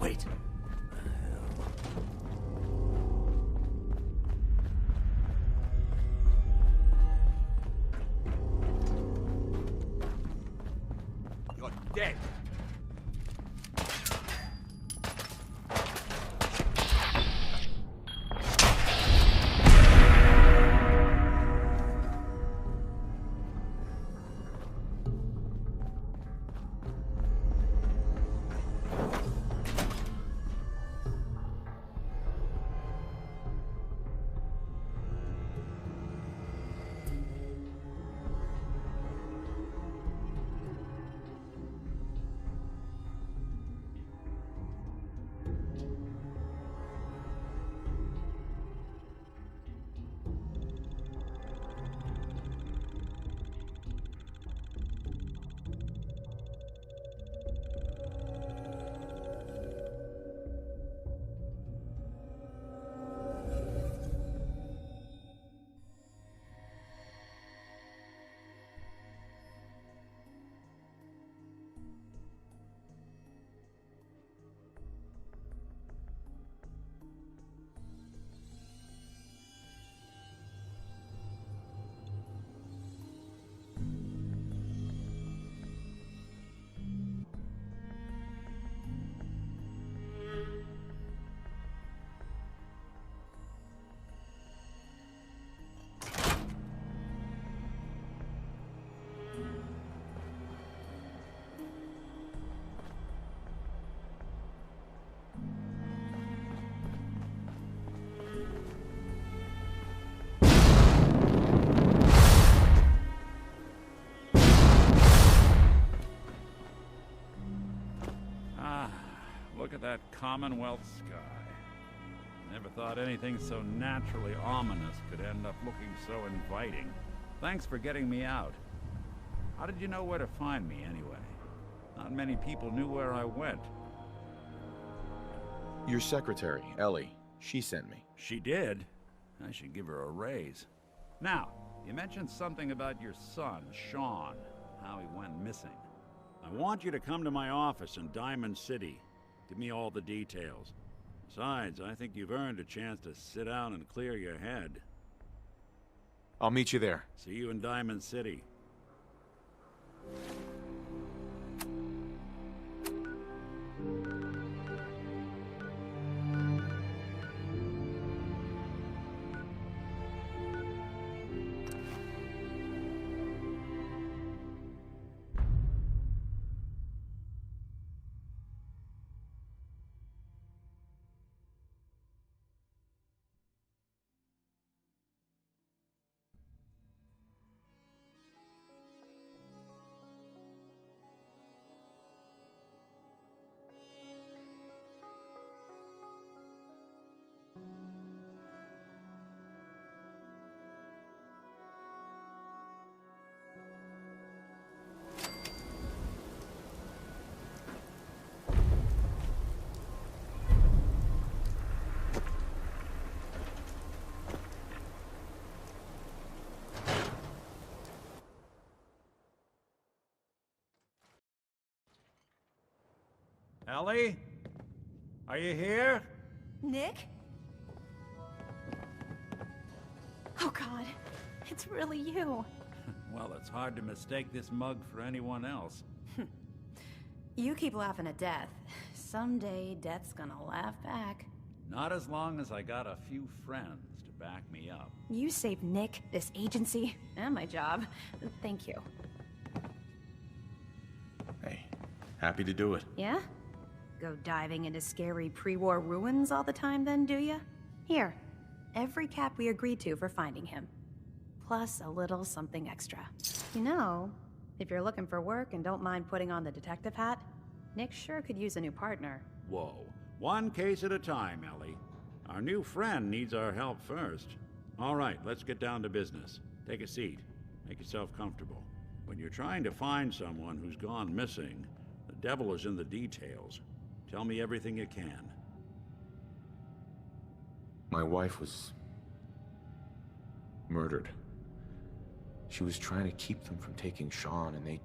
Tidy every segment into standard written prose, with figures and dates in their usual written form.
Wait. You're dead. Look at that Commonwealth sky. Never thought anything so naturally ominous could end up looking so inviting. Thanks for getting me out. How did you know where to find me, anyway? Not many people knew where I went. Your secretary, Ellie, she sent me. She did? I should give her a raise. Now, you mentioned something about your son, Sean, how he went missing. I want you to come to my office in Diamond City. Give me all the details. Besides, I think you've earned a chance to sit down and clear your head. I'll meet you there. See you in Diamond City. Ellie? Are you here? Nick? Oh God, it's really you. Well, it's hard to mistake this mug for anyone else. You keep laughing at death. Someday, death's gonna laugh back. Not as long as I got a few friends to back me up. You saved Nick, this agency, and my job. Thank you. Hey, happy to do it. Yeah? Go diving into scary pre-war ruins all the time then, do ya? Here, every cap we agreed to for finding him. Plus a little something extra. You know, if you're looking for work and don't mind putting on the detective hat, Nick sure could use a new partner. Whoa. One case at a time, Ellie. Our new friend needs our help first. All right, let's get down to business. Take a seat. Make yourself comfortable. When you're trying to find someone who's gone missing, the devil is in the details. Tell me everything you can. My wife was murdered. She was trying to keep them from taking Sean, and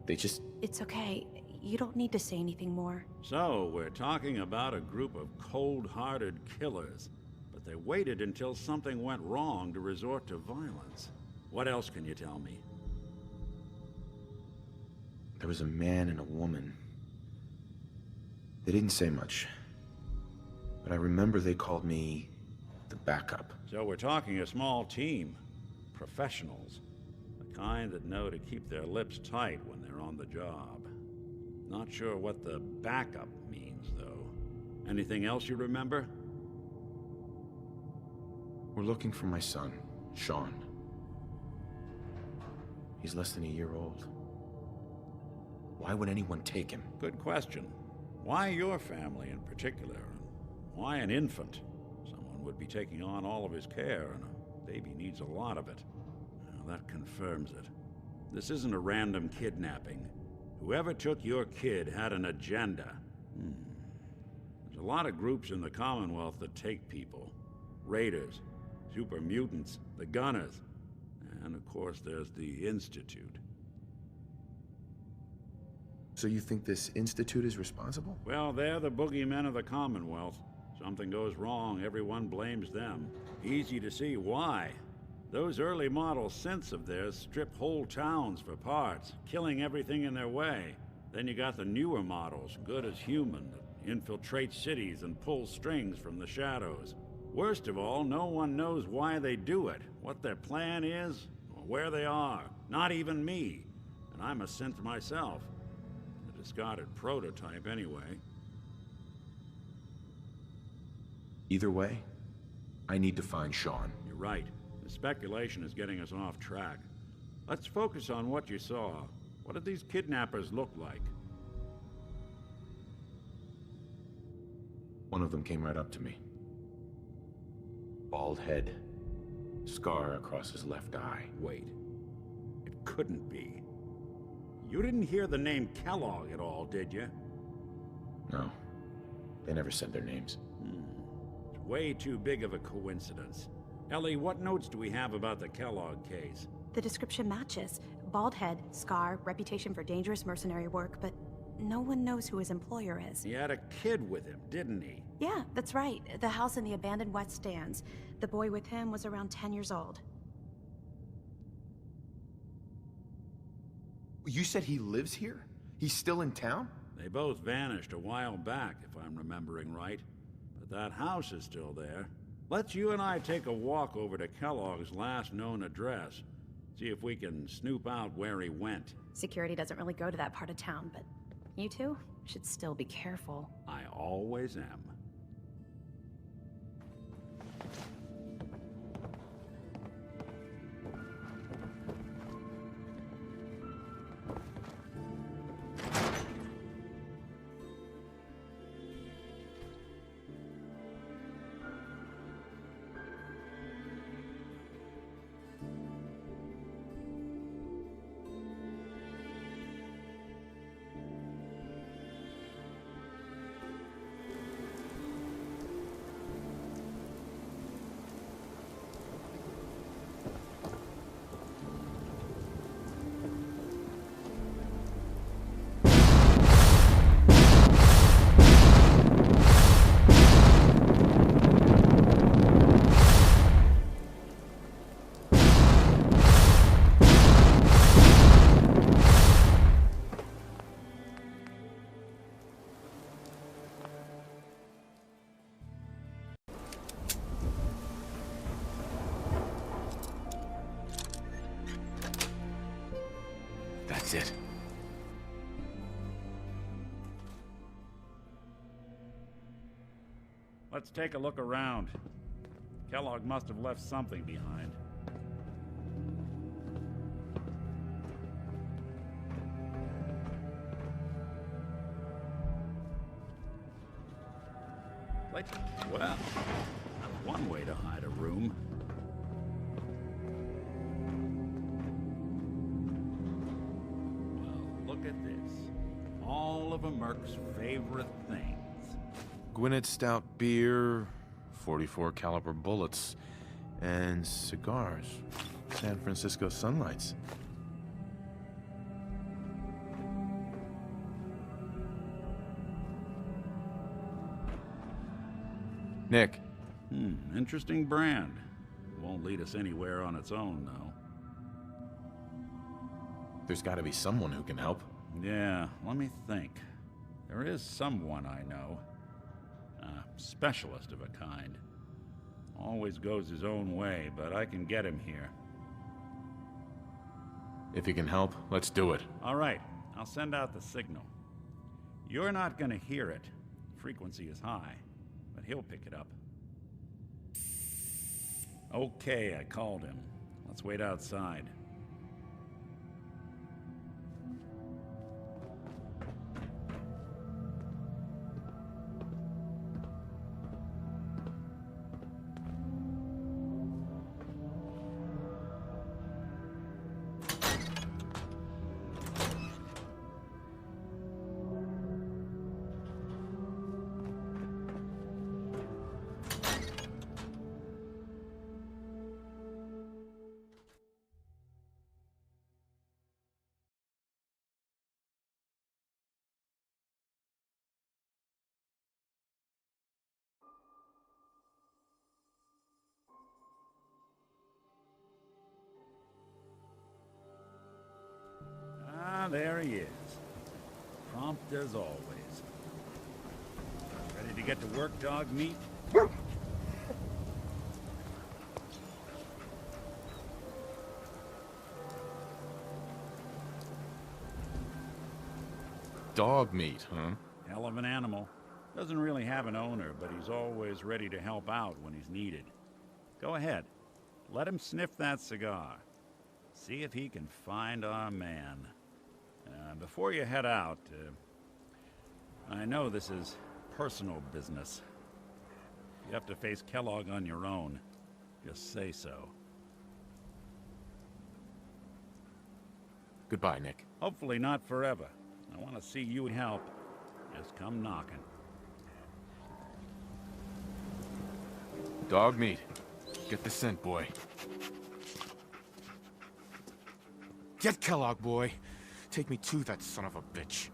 they just... It's okay. You don't need to say anything more. So, we're talking about a group of cold-hearted killers, but they waited until something went wrong to resort to violence. What else can you tell me? There was a man and a woman. They didn't say much, but I remember they called me the backup. So we're talking a small team. Professionals. The kind that know to keep their lips tight when they're on the job. Not sure what the backup means, though. Anything else you remember? We're looking for my son, Sean. He's less than a year old. Why would anyone take him? Good question. Why your family in particular? And why an infant? Someone would be taking on all of his care, and a baby needs a lot of it. Well, that confirms it. This isn't a random kidnapping. Whoever took your kid had an agenda. There's a lot of groups in the Commonwealth that take people. Raiders, super mutants, the Gunners, and of course there's the Institute. So you think this Institute is responsible? Well, they're the boogeymen of the Commonwealth. Something goes wrong, everyone blames them. Easy to see why. Those early model synths of theirs strip whole towns for parts, killing everything in their way. Then you got the newer models, good as human, that infiltrate cities and pull strings from the shadows. Worst of all, no one knows why they do it, what their plan is, or where they are. Not even me. And I'm a synth myself. A discarded prototype, anyway. Either way, I need to find Sean. You're right. The speculation is getting us off track. Let's focus on what you saw. What did these kidnappers look like? One of them came right up to me. Bald head. Scar across his left eye. Wait. It couldn't be. You didn't hear the name Kellogg at all, did you? No. They never said their names. It's way too big of a coincidence. Ellie, what notes do we have about the Kellogg case? The description matches. Bald head, scar, reputation for dangerous mercenary work, but no one knows who his employer is. He had a kid with him, didn't he? Yeah, that's right. The house in the abandoned West Stands. The boy with him was around 10 years old. You said he lives here? He's still in town? They both vanished a while back, if I'm remembering right. But that house is still there. Let's you and I take a walk over to Kellogg's last known address. See if we can snoop out where he went. Security doesn't really go to that part of town, but you two should still be careful. I always am. That's it. Let's take a look around. Kellogg must have left something behind. Well, that's one way to hide a room. Well, look at this. All of a Merc's favorite things. Gwinnett Stout beer, 44 caliber bullets, and cigars. San Francisco Sunlights. Nick. Interesting brand. Won't lead us anywhere on its own, though. There's gotta be someone who can help. Yeah, let me think. There is someone I know. A specialist of a kind. Always goes his own way, but I can get him here. If he can help, let's do it. All right, I'll send out the signal. You're not gonna hear it. Frequency is high, but he'll pick it up. Okay, I called him. Let's wait outside. There he is. Prompt as always. Ready to get to work, dog meat? Dog meat, huh? Hell of an animal. Doesn't really have an owner, but he's always ready to help out when he's needed. Go ahead. Let him sniff that cigar. See if he can find our man. Before you head out, I know this is personal business. You have to face Kellogg on your own. Just say so. Goodbye, Nick. Hopefully not forever. I want to see you help. Just come knocking. Dog meat. Get the scent, boy. Get Kellogg, boy. Take me to that son of a bitch.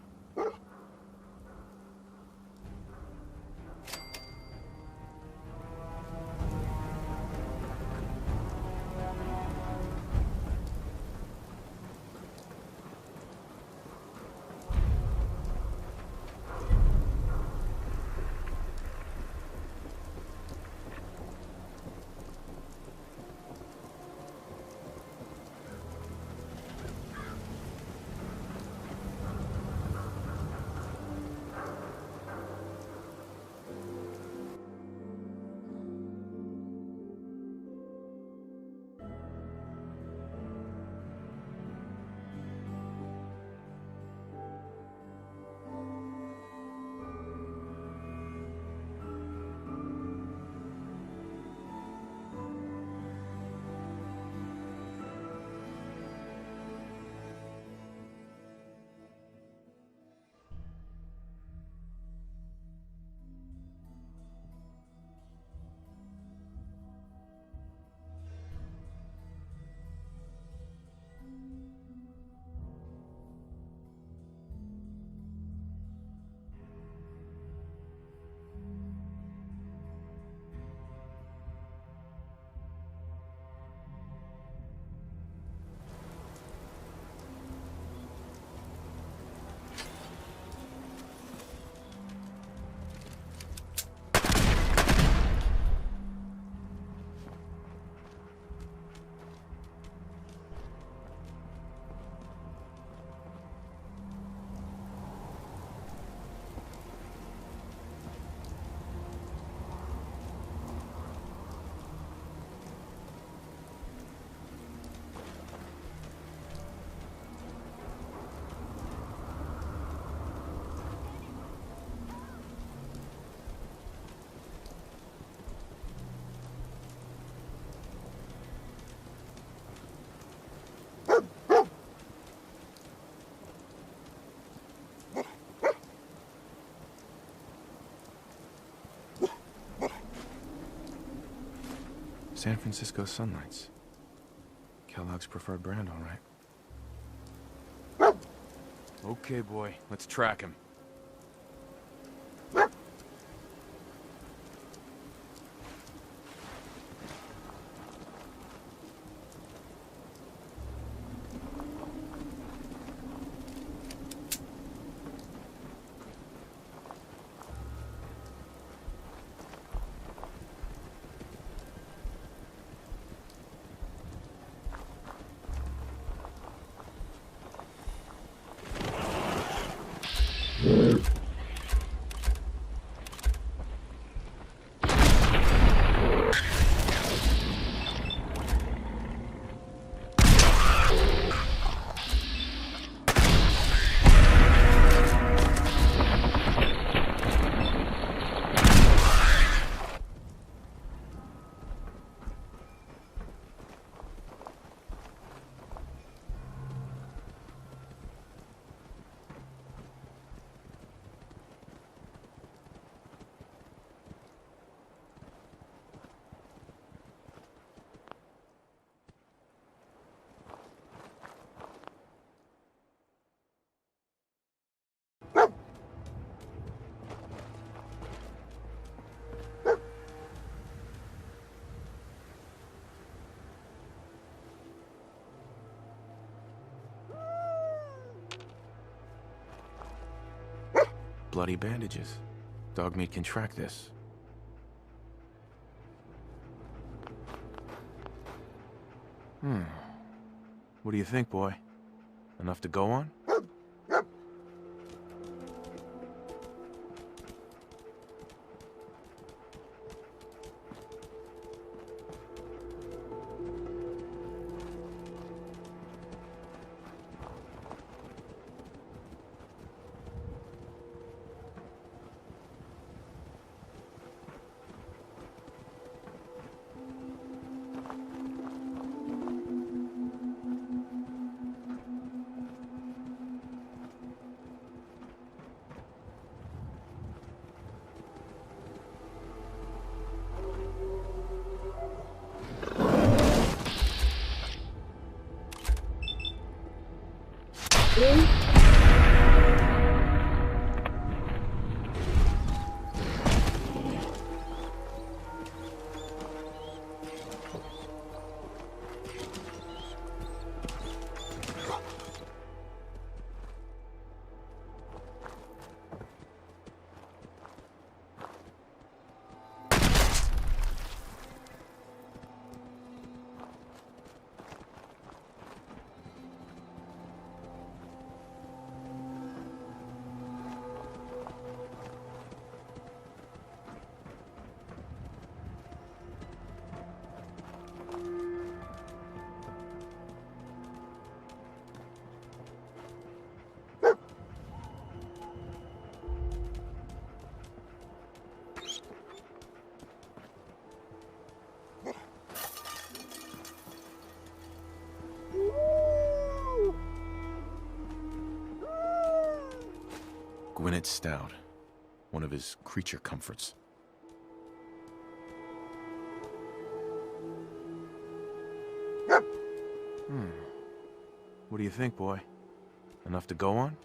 San Francisco Sunlights. Kellogg's preferred brand, all right. Okay, boy. Let's track him. Bloody bandages. Dog meat can track this. What do you think, boy? Enough to go on? Gwyneth Stout, one of his creature comforts. What do you think, boy? Enough to go on?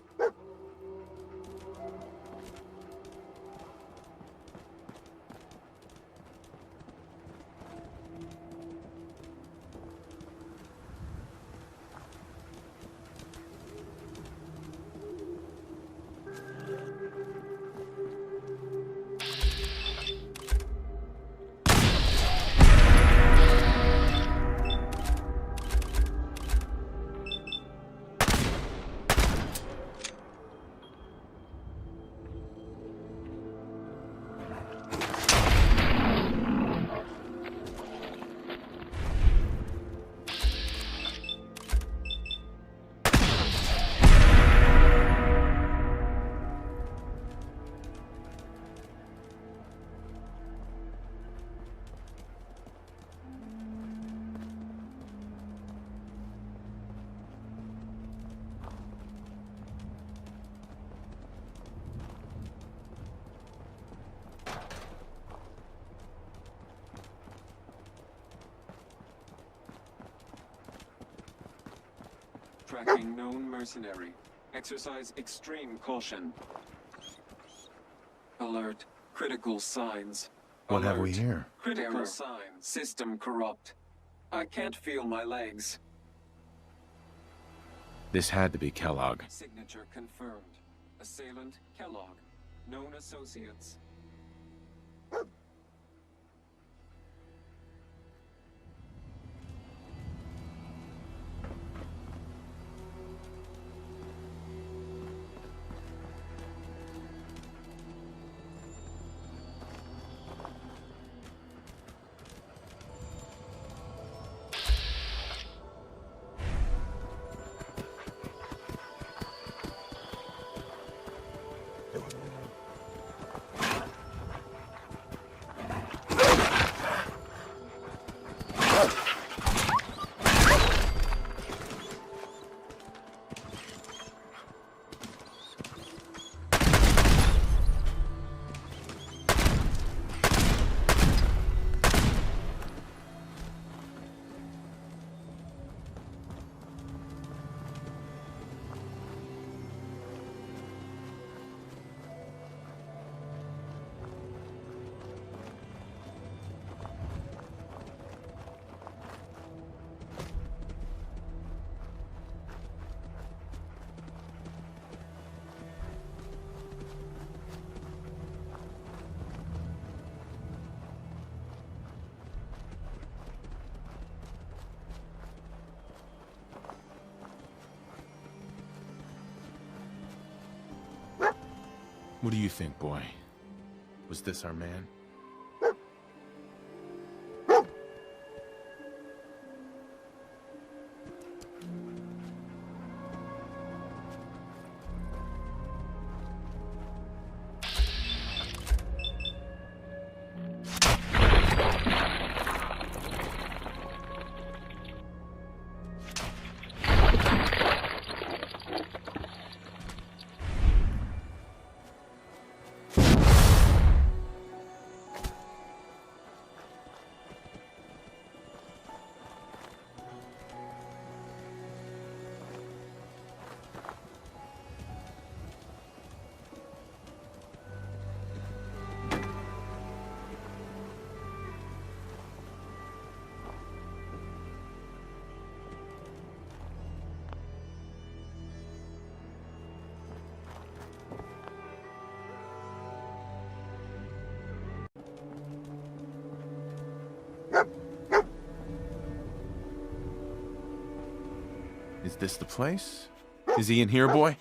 Tracking known mercenary. Exercise extreme caution. Alert. Critical signs. What have we Alert. here? Critical signs. System corrupt. I can't feel my legs. This had to be Kellogg. Signature confirmed. Assailant Kellogg. Known associates. What do you think, boy? Was this our man? Is this the place? Is he in here, boy?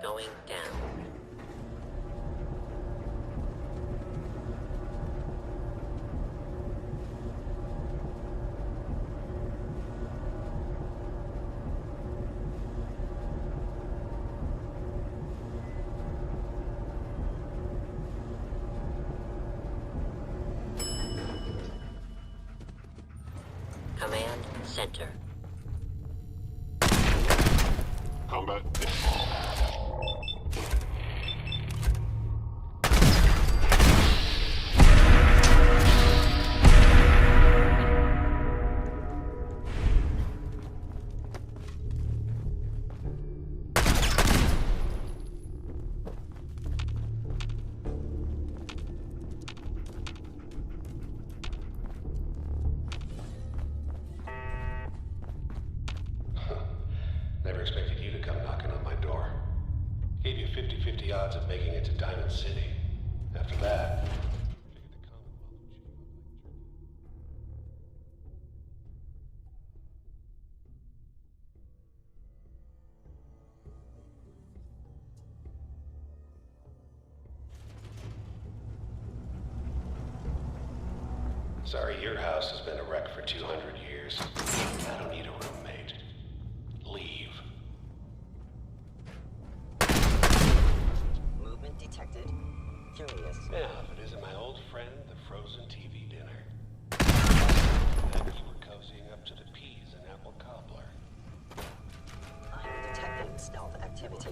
Going down. Command Center. Combat. Never expected you to come knocking on my door. Gave you 50-50 odds of making it to Diamond City. After that, figured the Commonwealth would chew you up like Sorry, your house has been a wreck for 200 years. I don't need a roommate. Leave. Movement detected. Curious. Yeah, if it isn't my old friend, the frozen TV dinner. And you were cozying up to the peas and apple cobbler. I'm detecting stealth activity.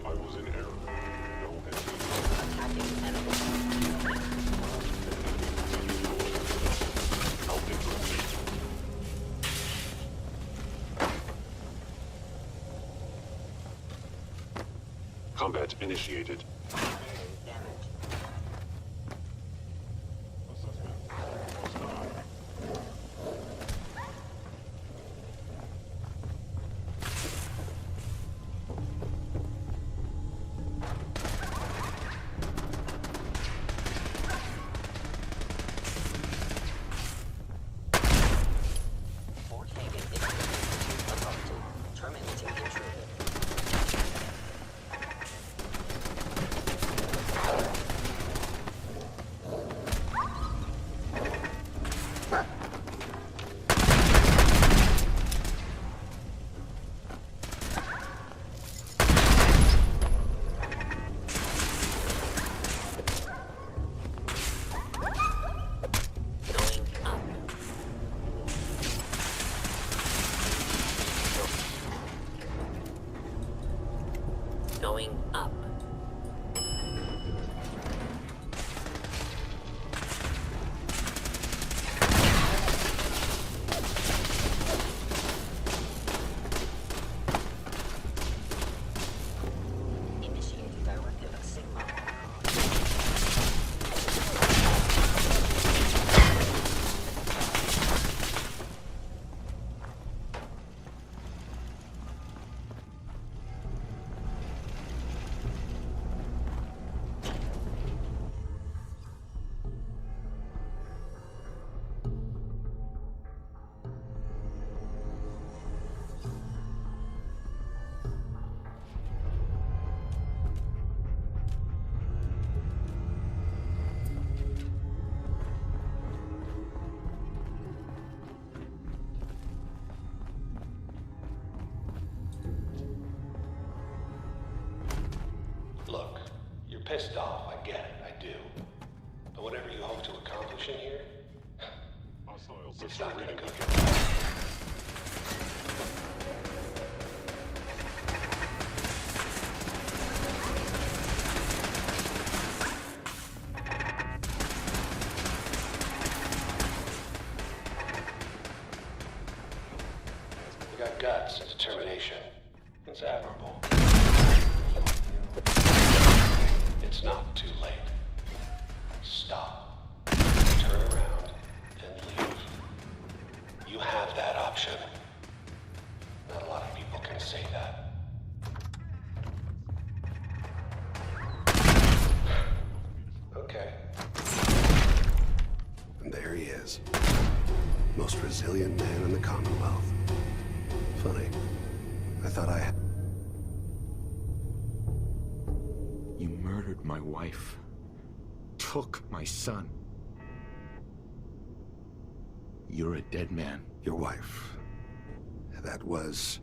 I was in error. No entry. Attacking enemy. Combat initiated. Damage. Fort Hagen is authority. Terminating intruder. Going up. Going up. Initiating directive of Sigma. Look, you're pissed off, I get it, I do. But whatever you hope to accomplish in here, it's not gonna go your way. You got guts and determination. It's admirable. It's not too late. Stop. Turn around and leave. You have that option. Not a lot of people can say that. Okay. And there he is. Most resilient man in the Commonwealth. Funny. I thought I had... You murdered my wife. Took my son. You're a dead man. Your wife. That was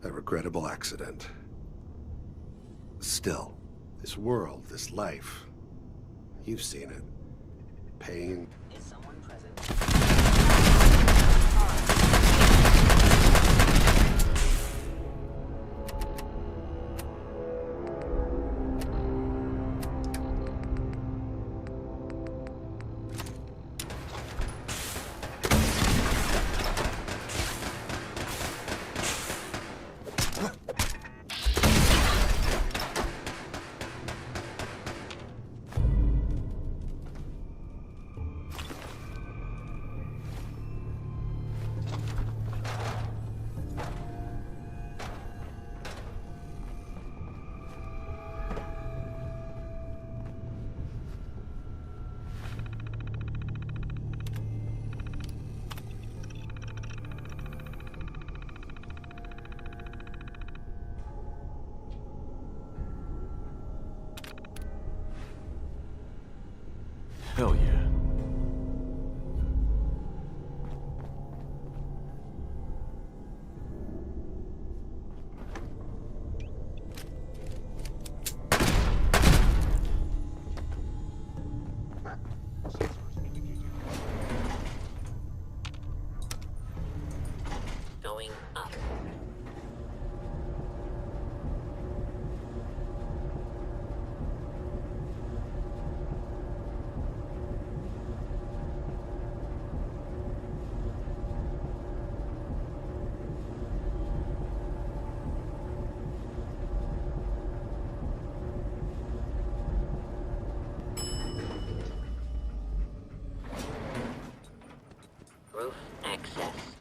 a regrettable accident. Still, this world, this life, you've seen it. Pain. Is someone present? Hell yeah. access.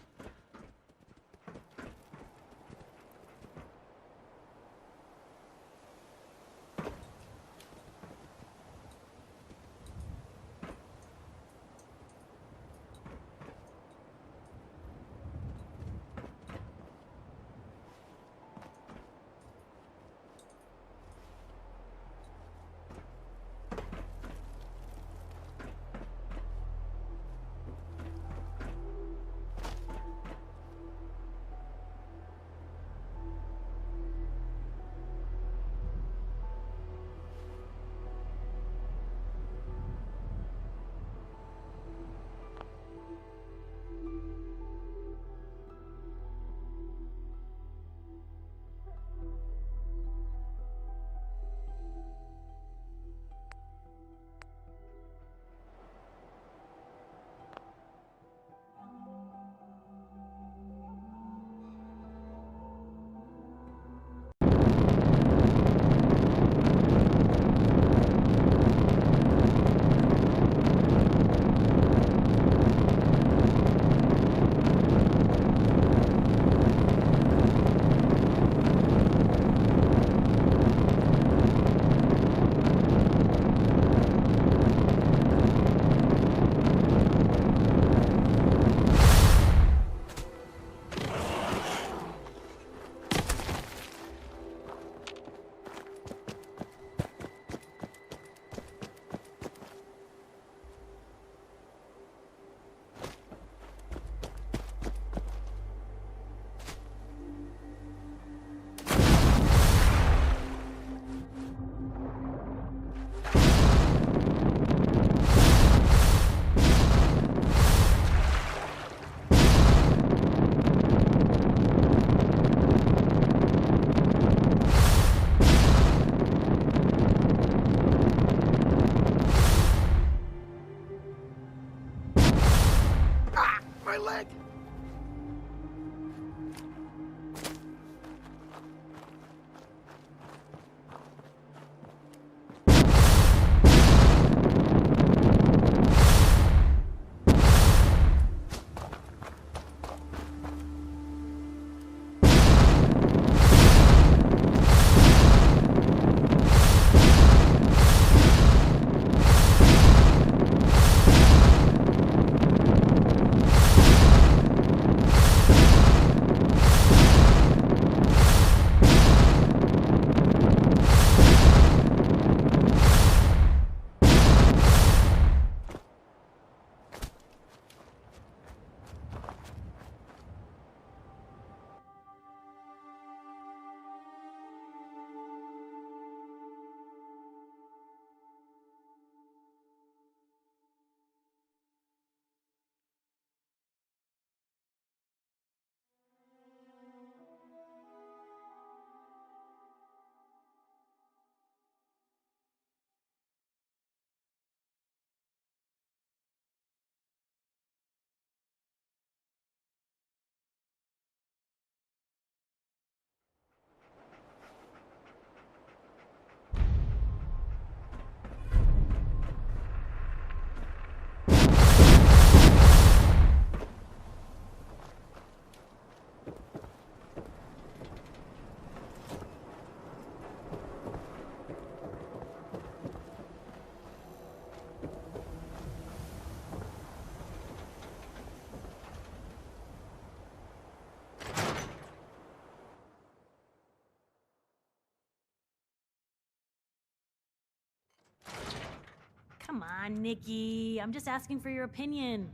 Come on, Nikki. I'm just asking for your opinion.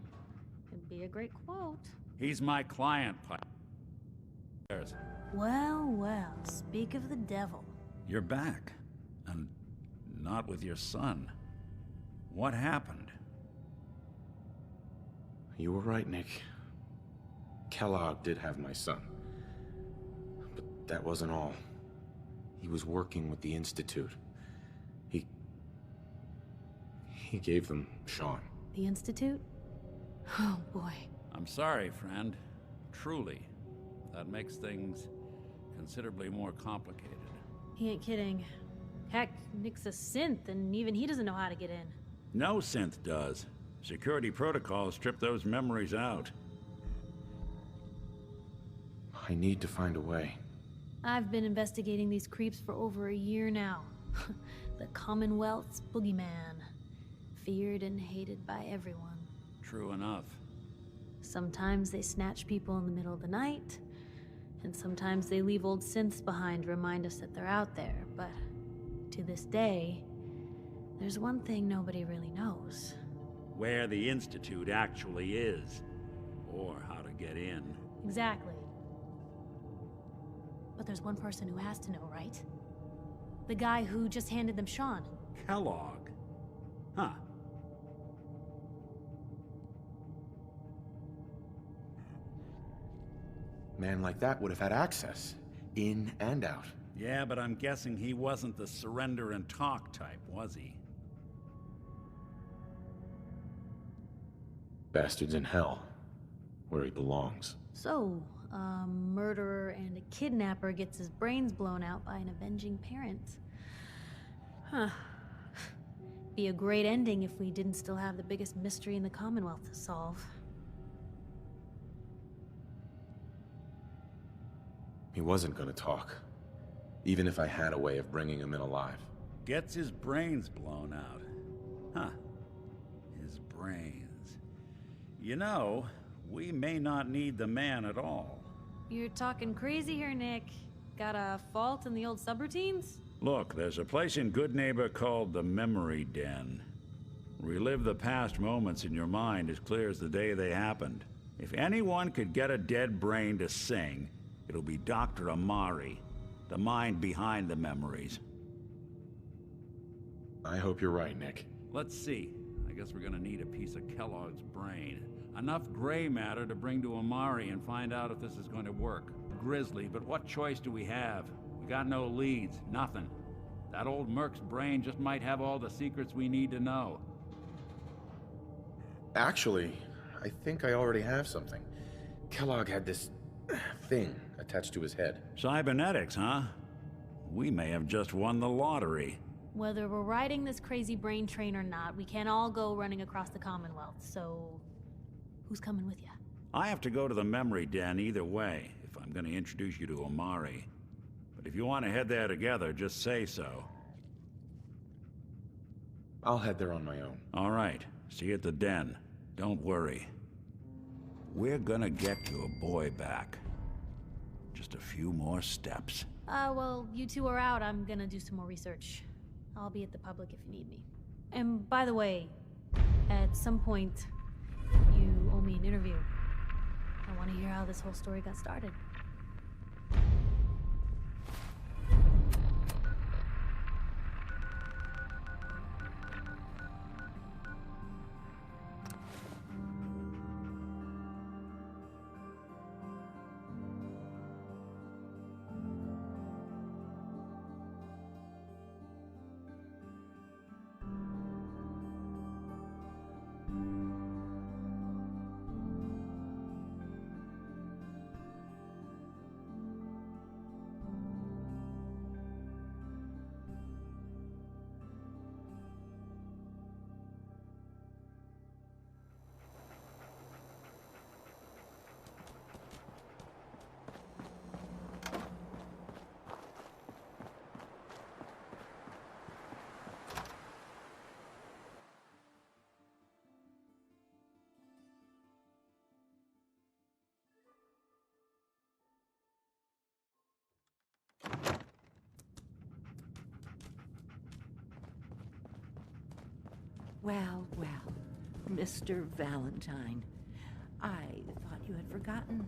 Could be a great quote. He's my client, There's. Well, well, speak of the devil. You're back. And not with your son. What happened? You were right, Nick. Kellogg did have my son. But that wasn't all. He was working with the Institute. He gave them Sean. The Institute? Oh, boy. I'm sorry, friend. Truly. That makes things considerably more complicated. He ain't kidding. Heck, Nick's a synth, and even he doesn't know how to get in. No synth does. Security protocols strip those memories out. I need to find a way. I've been investigating these creeps for over a year now. The Commonwealth's boogeyman. Feared and hated by everyone. True enough. Sometimes they snatch people in the middle of the night, and sometimes they leave old synths behind to remind us that they're out there, but to this day, there's one thing nobody really knows. Where the Institute actually is. Or how to get in. Exactly. But there's one person who has to know, right? The guy who just handed them Sean. Kellogg. Huh. Man like that would have had access. In and out. Yeah, but I'm guessing he wasn't the surrender and talk type, was he? Bastard's in hell. Where he belongs. So, a murderer and a kidnapper gets his brains blown out by an avenging parent. Huh. Be a great ending if we didn't still have the biggest mystery in the Commonwealth to solve. He wasn't gonna talk. Even if I had a way of bringing him in alive. Gets his brains blown out. Huh. His brains. You know, we may not need the man at all. You're talking crazy here, Nick. Got a fault in the old subroutines? Look, there's a place in Good Neighbor called the Memory Den. Relive the past moments in your mind as clear as the day they happened. If anyone could get a dead brain to sing, it'll be Dr. Amari, the mind behind the memories. I hope you're right, Nick. Let's see. I guess we're gonna need a piece of Kellogg's brain. Enough gray matter to bring to Amari and find out if this is going to work. Grisly, but what choice do we have? We got no leads, nothing. That old Merc's brain just might have all the secrets we need to know. Actually, I think I already have something. Kellogg had this thing attached to his head. Cybernetics, huh? We may have just won the lottery. Whether we're riding this crazy brain train or not, we can't all go running across the Commonwealth, so who's coming with you? I have to go to the Memory Den either way, if I'm gonna introduce you to Amari. But if you want to head there together, just say so. I'll head there on my own. All right. See you at the den. Don't worry. We're gonna get your boy back. Just a few more steps. Well, you two are out. I'm gonna do some more research. I'll be at the public if you need me. And by the way, at some point, you owe me an interview. I want to hear how this whole story got started. Well, well, Mr. Valentine. I thought you had forgotten.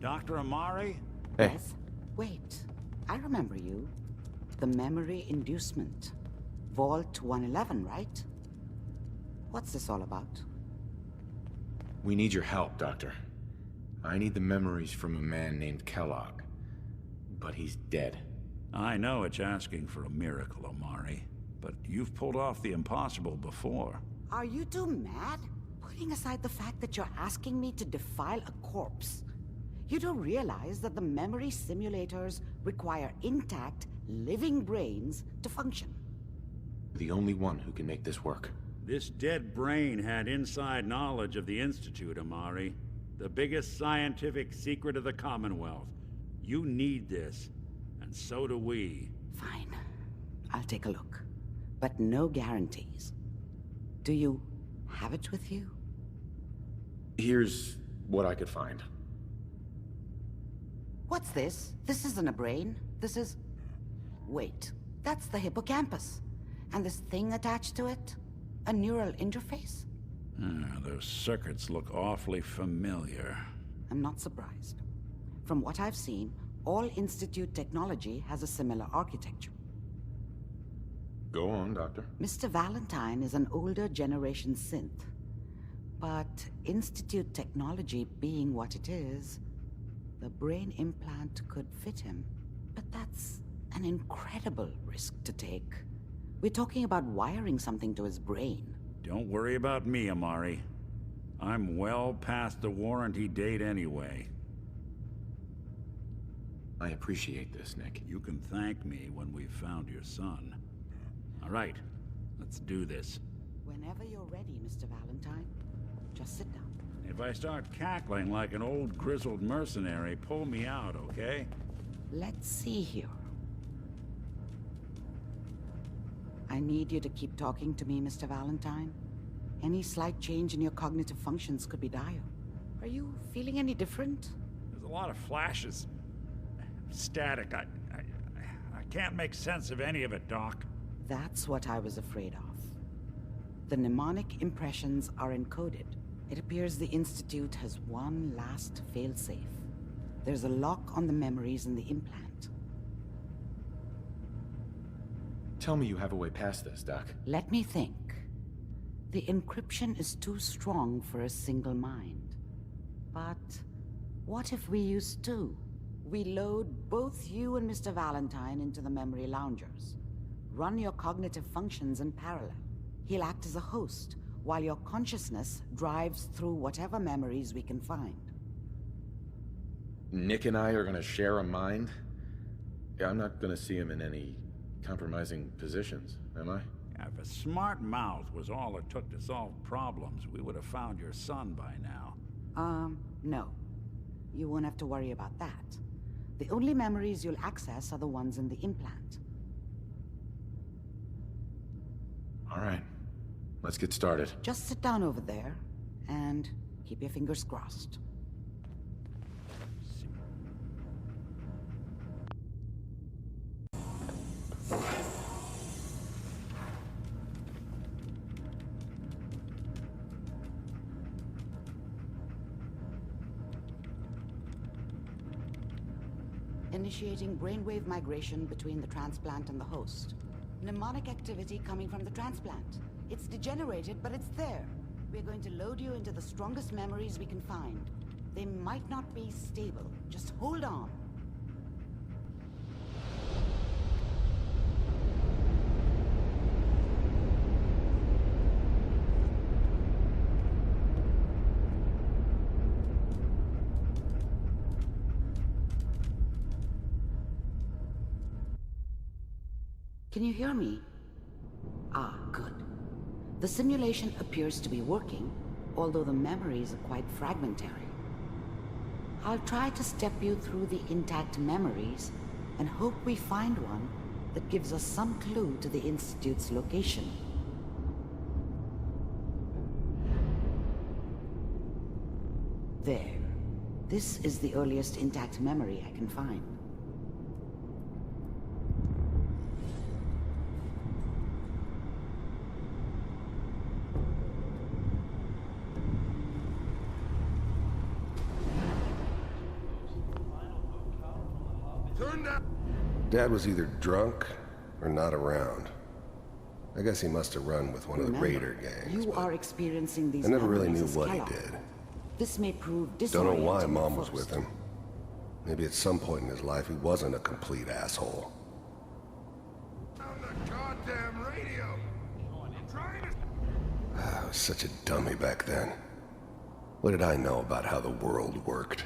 Dr. Amari? Hey. Yes? Wait, I remember you. The memory inducement. Vault 111, right? What's this all about? We need your help, Doctor. I need the memories from a man named Kellogg. But he's dead. I know it's asking for a miracle, Amari. But you've pulled off the impossible before. Are you two mad? Putting aside the fact that you're asking me to defile a corpse, you don't realize that the memory simulators require intact, living brains to function. The only one who can make this work. This dead brain had inside knowledge of the Institute, Amari. The biggest scientific secret of the Commonwealth. You need this, and so do we. Fine. I'll take a look. But no guarantees. Do you have it with you? Here's what I could find. What's this? This isn't a brain. This is... Wait. That's the hippocampus. And this thing attached to it? A neural interface? Those circuits look awfully familiar. I'm not surprised. From what I've seen, all Institute technology has a similar architecture. Go on, Doctor. Mr. Valentine is an older generation synth. But Institute technology being what it is, the brain implant could fit him. But that's an incredible risk to take. We're talking about wiring something to his brain. Don't worry about me, Amari. I'm well past the warranty date anyway. I appreciate this, Nick. You can thank me when we've found your son. All right, let's do this. Whenever you're ready, Mr. Valentine, just sit down. If I start cackling like an old grizzled mercenary, pull me out, okay? Let's see here. I need you to keep talking to me, Mr. Valentine. Any slight change in your cognitive functions could be dire. Are you feeling any different? There's a lot of flashes. Static. I can't make sense of any of it, Doc. That's what I was afraid of. The mnemonic impressions are encoded. It appears the Institute has one last failsafe. There's a lock on the memories in the implant. Tell me you have a way past this, Doc. Let me think. The encryption is too strong for a single mind. But what if we use two? We load both you and Mr. Valentine into the memory loungers. Run your cognitive functions in parallel. He'll act as a host, while your consciousness drives through whatever memories we can find. Nick and I are gonna share a mind? Yeah, I'm not gonna see him in any compromising positions, am I? If a smart mouth was all it took to solve problems, we would have found your son by now. No. You won't have to worry about that. The only memories you'll access are the ones in the implant. All right. Let's get started. Just sit down over there, and keep your fingers crossed. Initiating brainwave migration between the transplant and the host. Mnemonic activity coming from the transplant. It's degenerated, but it's there. We're going to load you into the strongest memories we can find. They might not be stable. Just hold on. Can you hear me? Ah, good. The simulation appears to be working, although the memories are quite fragmentary. I'll try to step you through the intact memories and hope we find one that gives us some clue to the Institute's location. There. This is the earliest intact memory I can find. Dad was either drunk or not around. I guess he must have run with one of the Raider gangs. You are experiencing these. I never really knew memories as what he Kellogg. did. This may prove Don't know why disorienting Mom at was first. with him. Maybe at some point in his life he wasn't a complete asshole. On the goddamn radio. I'm trying to... I was such a dummy back then. What did I know about how the world worked?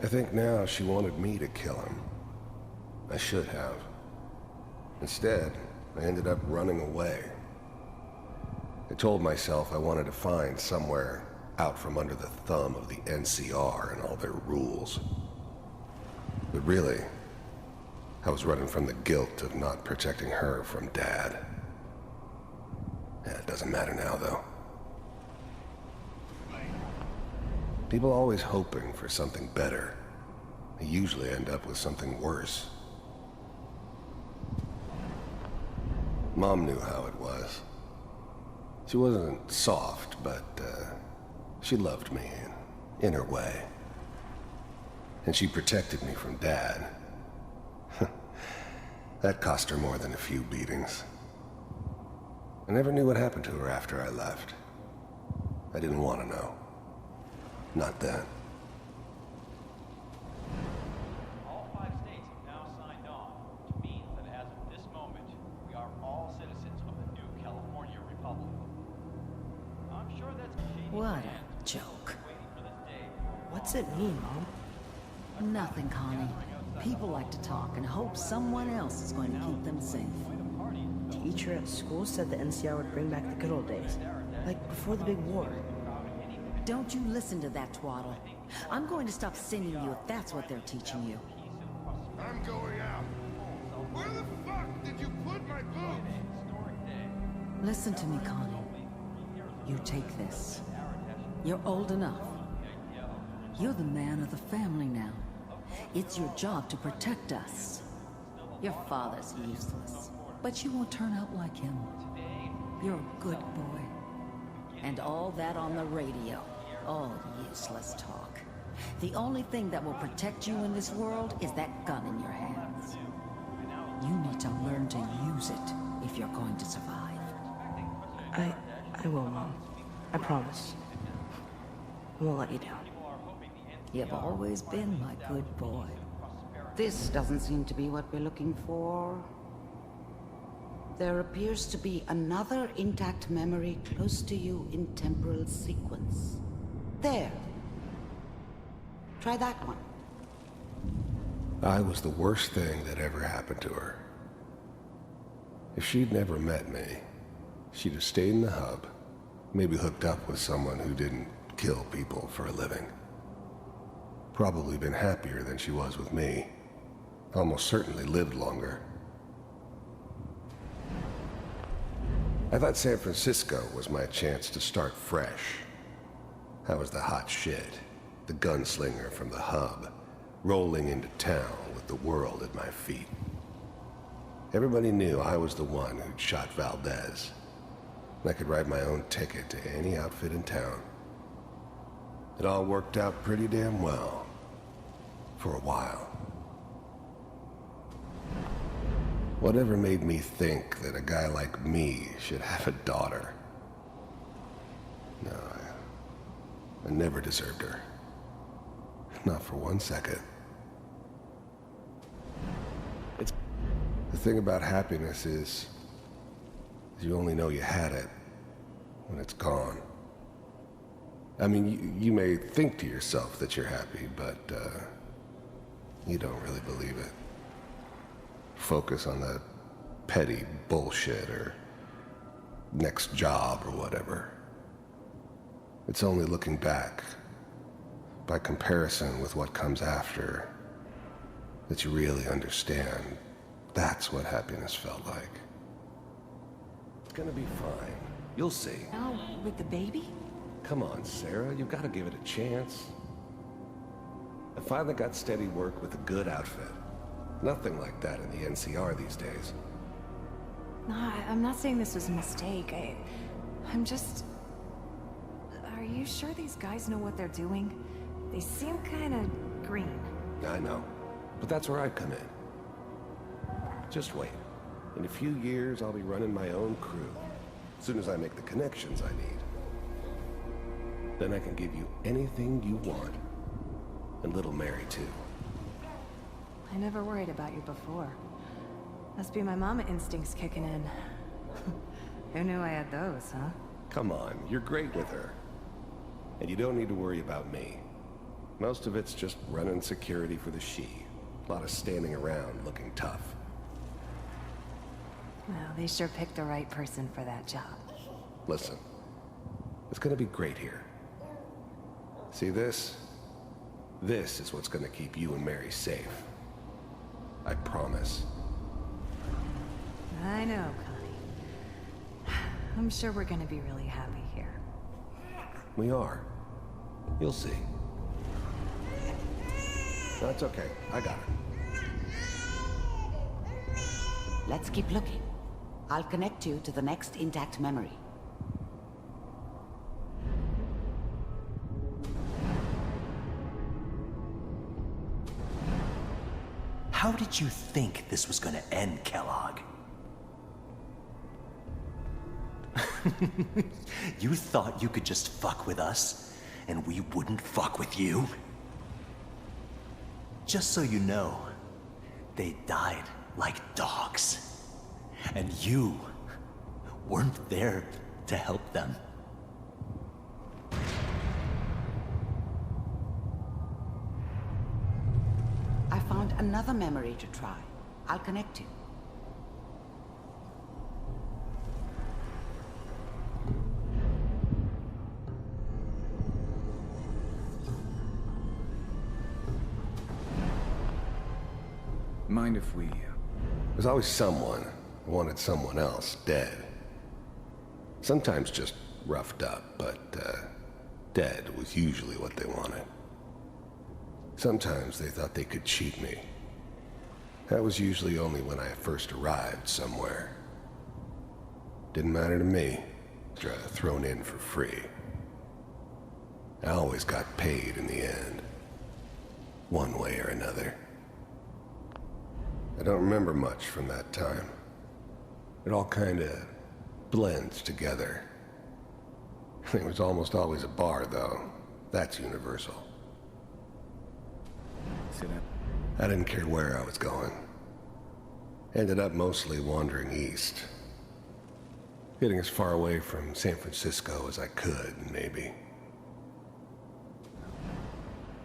I think now she wanted me to kill him. I should have. Instead, I ended up running away. told myself I wanted to find somewhere out from under the thumb of the NCR and all their rules. But really, I was running from the guilt of not protecting her from Dad. Yeah, it doesn't matter now, though. People always hoping for something better. They usually end up with something worse. Mom knew how it was. She wasn't soft, but she loved me in her way. And she protected me from Dad. That cost her more than a few beatings. I never knew what happened to her after I left. I didn't want to know. Not then. All 5 states have now signed on, which means that as of this moment, we are all citizens of the new California Republic. I'm sure that's a shady What plan, a joke. waiting for this day. What's it mean, Mom? Nothing, Connie. People like to talk and hope someone else is going to keep them safe. Teacher at school said the NCR would bring back the good old days. Like before the big war. Don't you listen to that twaddle. I'm going to stop sending you if that's what they're teaching you. I'm going out. Where the fuck did you put my boots? Listen to me, Connie. You take this. You're old enough. You're the man of the family now. It's your job to protect us. Your father's useless, but you won't turn out like him. You're a good boy. And all that on the radio. All useless talk. The only thing that will protect you in this world is that gun in your hands. You need to learn to use it if you're going to survive. I will, Mom. I promise. I won't let you down. You've always been my good boy. This doesn't seem to be what we're looking for. There appears to be another intact memory close to you in temporal sequence. There. Try that one. I was the worst thing that ever happened to her. If she'd never met me, she'd have stayed in the hub, maybe hooked up with someone who didn't kill people for a living. Probably been happier than she was with me. Almost certainly lived longer. I thought San Francisco was my chance to start fresh. I was the hot shit, the gunslinger from the hub, rolling into town with the world at my feet. Everybody knew I was the one who'd shot Valdez. And I could write my own ticket to any outfit in town. It all worked out pretty damn well. For a while. Whatever made me think that a guy like me should have a daughter? No, I never deserved her. Not for 1 second. The thing about happiness is you only know you had it when it's gone. I mean, you may think to yourself that you're happy, but you don't really believe it. Focus on that petty bullshit or next job or whatever. It's only looking back, by comparison with what comes after, that you really understand that's what happiness felt like. It's gonna be fine. You'll see. Oh, with the baby? Come on, Sarah, you've got to give it a chance. I finally got steady work with a good outfit. Nothing like that in the NCR these days. No, I'm not saying this was a mistake. I'm just... Are you sure these guys know what they're doing? They seem kind of green. I know, but that's where I come in. Just wait. In a few years, I'll be running my own crew. As soon as I make the connections I need. Then I can give you anything you want. And little Mary, too. I never worried about you before. Must be my mama instincts kicking in. Who knew I had those, huh? Come on, you're great with her. And you don't need to worry about me. Most of it's just running security for the she. A lot of standing around looking tough. Well, they sure picked the right person for that job. Listen, it's gonna be great here. See this? This is what's gonna keep you and Mary safe. I promise. I know, Connie. I'm sure we're gonna be really happy here. We are. You'll see. That's okay. I got it. Let's keep looking. I'll connect you to the next intact memory. How did you think this was gonna end, Kellogg? You thought you could just fuck with us, and we wouldn't fuck with you? Just so you know, they died like dogs. And you weren't there to help them. I found another memory to try. I'll connect you. Mind if we... There's always someone who wanted someone else dead. Sometimes just roughed up, but dead was usually what they wanted. Sometimes they thought they could cheat me. That was usually only when I first arrived somewhere. Didn't matter to me. Thrown in for free. I always got paid in the end. One way or another. I don't remember much from that time. It all kinda blends together. There was almost always a bar, though. That's universal. I didn't care where I was going. Ended up mostly wandering east. Getting as far away from San Francisco as I could, maybe.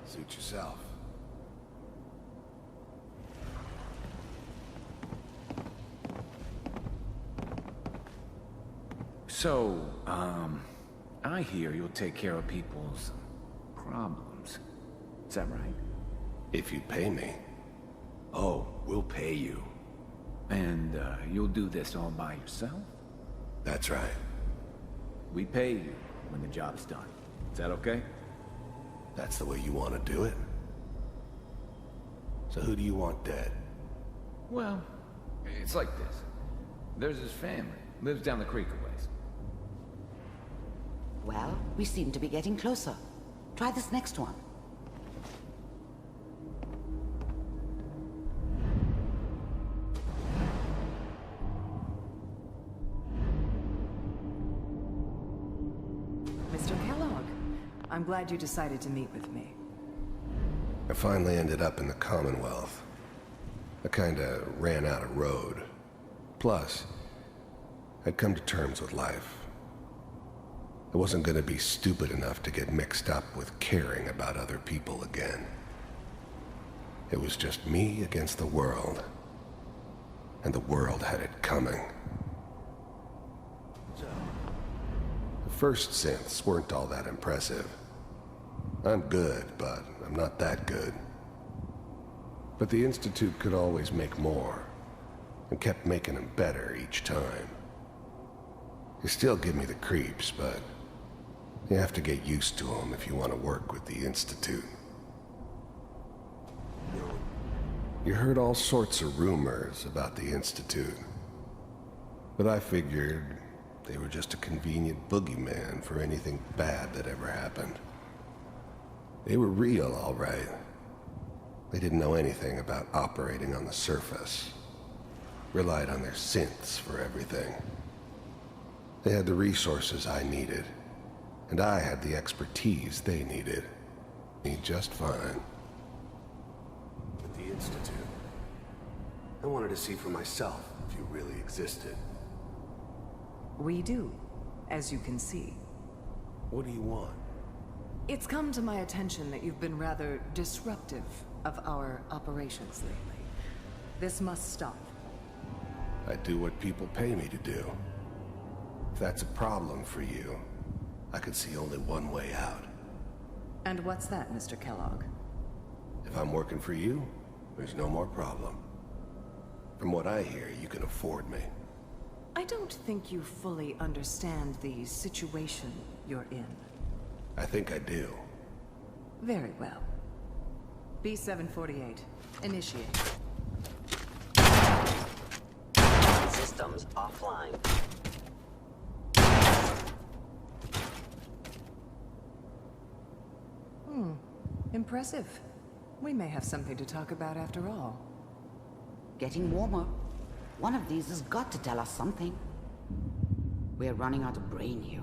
Suit yourself. So, I hear you'll take care of people's problems. Is that right? If you pay me. Oh, we'll pay you. And, you'll do this all by yourself? That's right. We pay you when the job's done. Is that okay? That's the way you want to do it? So who do you want dead? Well, it's like this. There's his family. Lives down the creek a ways. Well, we seem to be getting closer. Try this next one. Mr. Kellogg, I'm glad you decided to meet with me. I finally ended up in the Commonwealth. I kinda ran out of road. Plus, I'd come to terms with life. I wasn't gonna be stupid enough to get mixed up with caring about other people again. It was just me against the world. And the world had it coming. The first synths weren't all that impressive. I'm good, but I'm not that good. But the Institute could always make more, and kept making them better each time. They still give me the creeps, but you have to get used to them if you want to work with the Institute. You heard all sorts of rumors about the Institute, but I figured they were just a convenient boogeyman for anything bad that ever happened. They were real, all right. They didn't know anything about operating on the surface. Relied on their synths for everything. They had the resources I needed, and I had the expertise they needed. Me just fine. With the Institute, I wanted to see for myself if you really existed. We do, as you can see. What do you want? It's come to my attention that you've been rather disruptive of our operations lately. This must stop. I do what people pay me to do. that's a problem for you, I could see only one way out. And what's that, Mr. Kellogg? If I'm working for you, there's no more problem. From what I hear, you can afford me. I don't think you fully understand the situation you're in. I think I do. Very well. B-748, initiate. Systems offline. Impressive. We may have something to talk about after all. Getting warmer. One of these has got to tell us something. We're running out of brain here.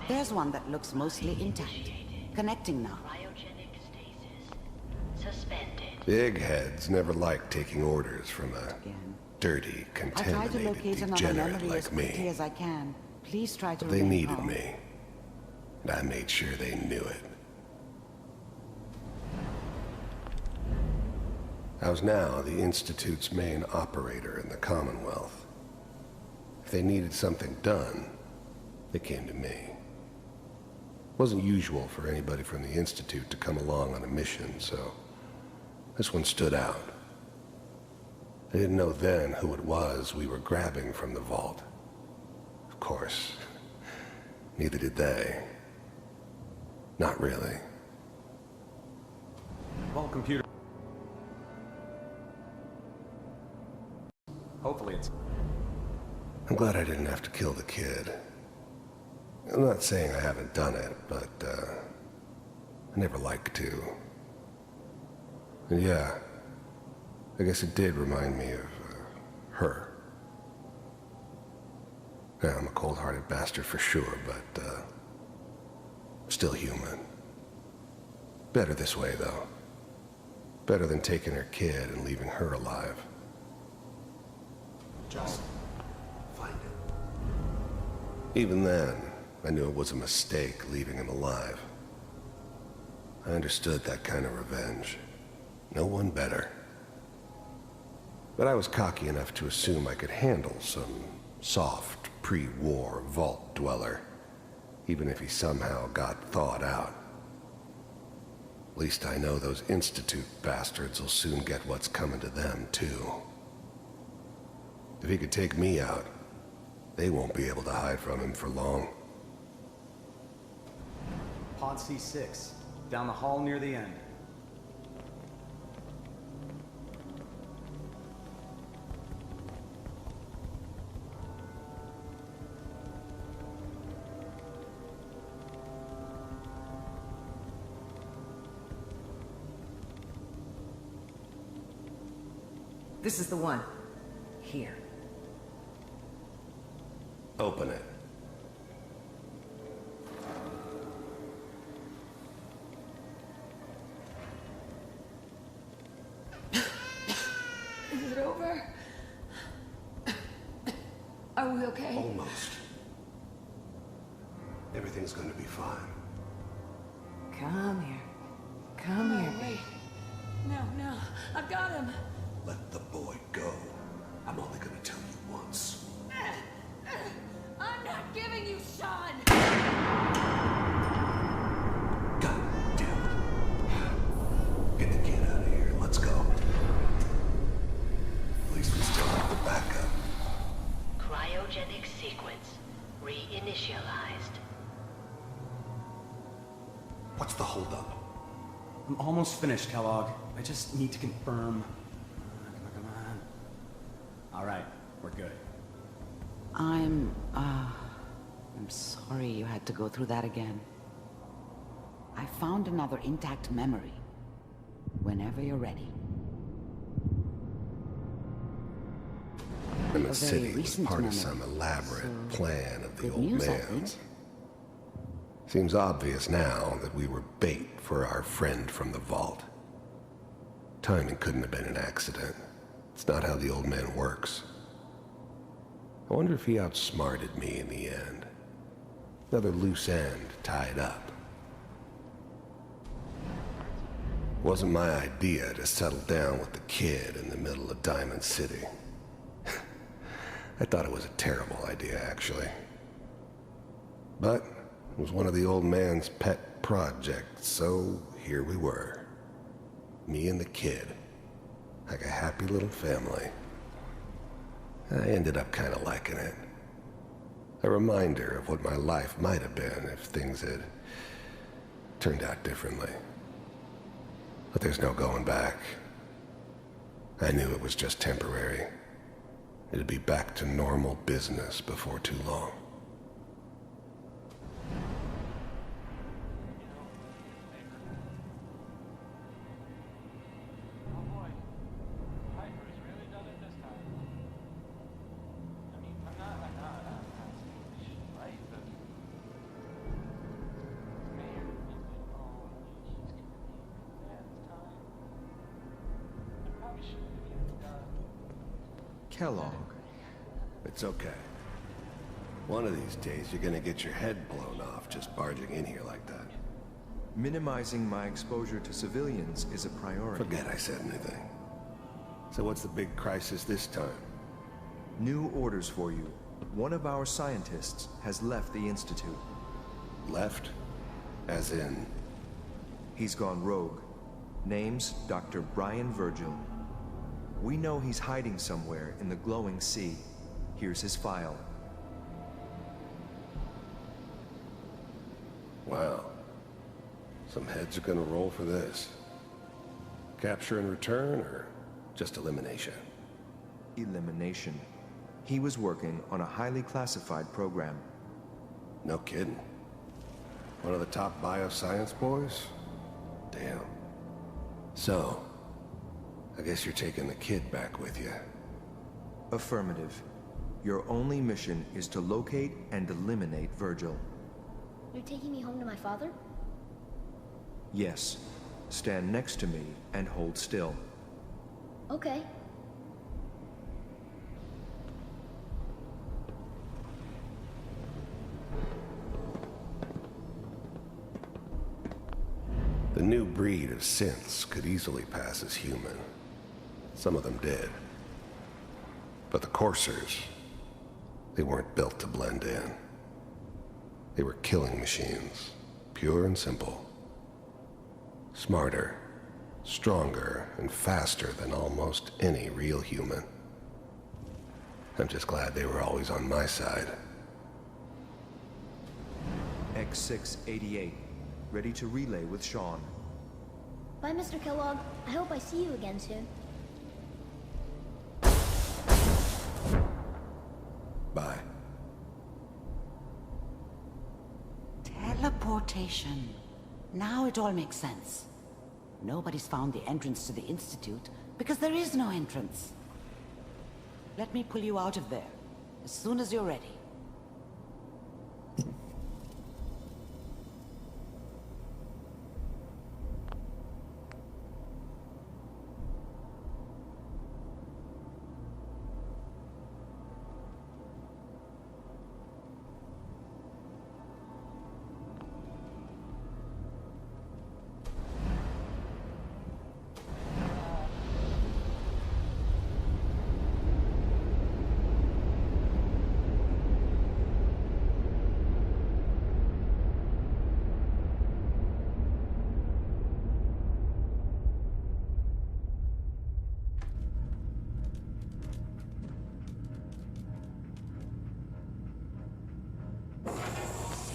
There's one that looks mostly intact. Connecting now. Big heads never liked taking orders from a dirty, I tried to contaminated locate another degenerate memory as like quickly me. as I can. Please try to But they remain needed calm. me. And I made sure they knew it. I was now the Institute's main operator in the Commonwealth. If they needed something done, they came to me. It wasn't usual for anybody from the Institute to come along on a mission, so this one stood out. I didn't know then who it was we were grabbing from the vault. Of course, neither did they. Not really. Vault computer. Hopefully it's... I'm glad I didn't have to kill the kid. I'm not saying I haven't done it, but, I never liked to. And yeah, I guess it did remind me of, her. Yeah, I'm a cold-hearted bastard for sure, but, still human. Better this way, though. Better than taking her kid and leaving her alive. Just find it. Even then, I knew it was a mistake leaving him alive. I understood that kind of revenge. No one better. But I was cocky enough to assume I could handle some soft, pre-war vault dweller, even if he somehow got thawed out. At least I know those Institute bastards will soon get what's coming to them, too. If he could take me out, they won't be able to hide from him for long. Pod C6, down the hall near the end. This is the one. Here. Open it. Is it over? Are we okay? Almost. Everything's gonna be fine. Come here. Come here. Wait. No. I've got him. Let the boy go. I'm only gonna tell you once. I'm not giving you Sean! God damn it. Get the kid out of here. Let's go. At least we still have the backup. Cryogenic sequence reinitialized. What's the holdup? I'm almost finished, Kellogg. I just need to confirm. Come on. All right, we're good. I'm sorry you had to go through that again. I found another intact memory. Whenever you're ready. And A the very city was recent part of memory, some elaborate so plan of the good old news, I think. man's. Seems obvious now that we were bait for our friend from the vault. Timing couldn't have been an accident. It's not how the old man works. I wonder if he outsmarted me in the end. Another loose end tied up. Wasn't my idea to settle down with the kid in the middle of Diamond City. I thought it was a terrible idea, actually. But it was one of the old man's pet projects, so here we were. Me and the kid. Like a happy little family. I ended up kind of liking it. A reminder of what my life might have been if things had turned out differently. But there's no going back. I knew it was just temporary. It'd be back to normal business before too long. Kellogg. It's okay. One of these days, you're gonna get your head blown off just barging in here like that. Minimizing my exposure to civilians is a priority. Forget I said anything. So what's the big crisis this time? New orders for you. One of our scientists has left the Institute. Left? As in? He's gone rogue. Name's Dr. Brian Virgil. We know he's hiding somewhere in the glowing sea. Here's his file. Wow. Some heads are gonna roll for this. Capture and return, or just elimination? Elimination. He was working on a highly classified program. No kidding. One of the top bioscience boys? Damn. So, I guess you're taking the kid back with you. Affirmative. Your only mission is to locate and eliminate Virgil. You're taking me home to my father? Yes. Stand next to me and hold still. Okay. The new breed of synths could easily pass as human. Some of them did. But the coursers, they weren't built to blend in. They were killing machines, pure and simple. Smarter, stronger, and faster than almost any real human. I'm just glad they were always on my side. X688, ready to relay with Sean. Bye, Mr. Kellogg. I hope I see you again soon. Bye. Teleportation. Now it all makes sense. Nobody's found the entrance to the Institute because there is no entrance. Let me pull you out of there as soon as you're ready.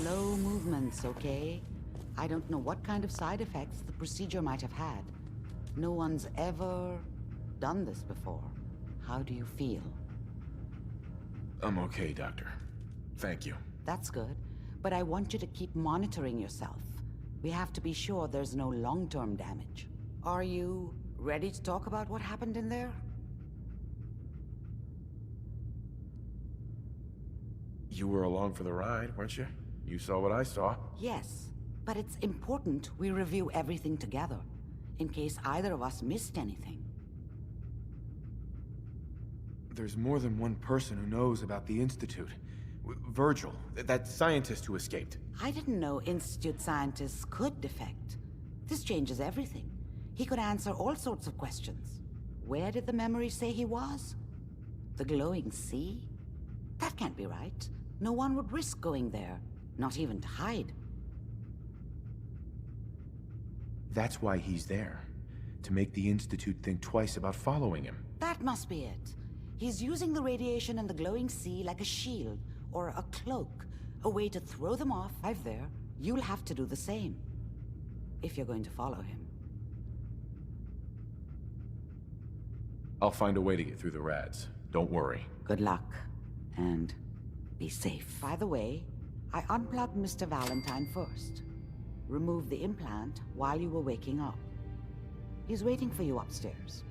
Slow movements, okay? I don't know what kind of side effects the procedure might have had. No one's ever done this before. How do you feel? I'm okay, Doctor. Thank you. That's good, but I want you to keep monitoring yourself. We have to be sure there's no long-term damage. Are you ready to talk about what happened in there? You were along for the ride, weren't you? You saw what I saw. Yes, but it's important we review everything together, in case either of us missed anything. There's more than one person who knows about the Institute. Virgil, that scientist who escaped. I didn't know Institute scientists could defect. This changes everything. He could answer all sorts of questions. Where did the memory say he was? The glowing sea? That can't be right. No one would risk going there, not even to hide. That's why he's there. To make the Institute think twice about following him. That must be it. He's using the radiation and the glowing sea like a shield, or a cloak. A way to throw them off. I've there. You'll have to do the same. If you're going to follow him. I'll find a way to get through the rads. Don't worry. Good luck. And be safe. By the way, I unplugged Mr. Valentine first. Removed the implant while you were waking up. He's waiting for you upstairs.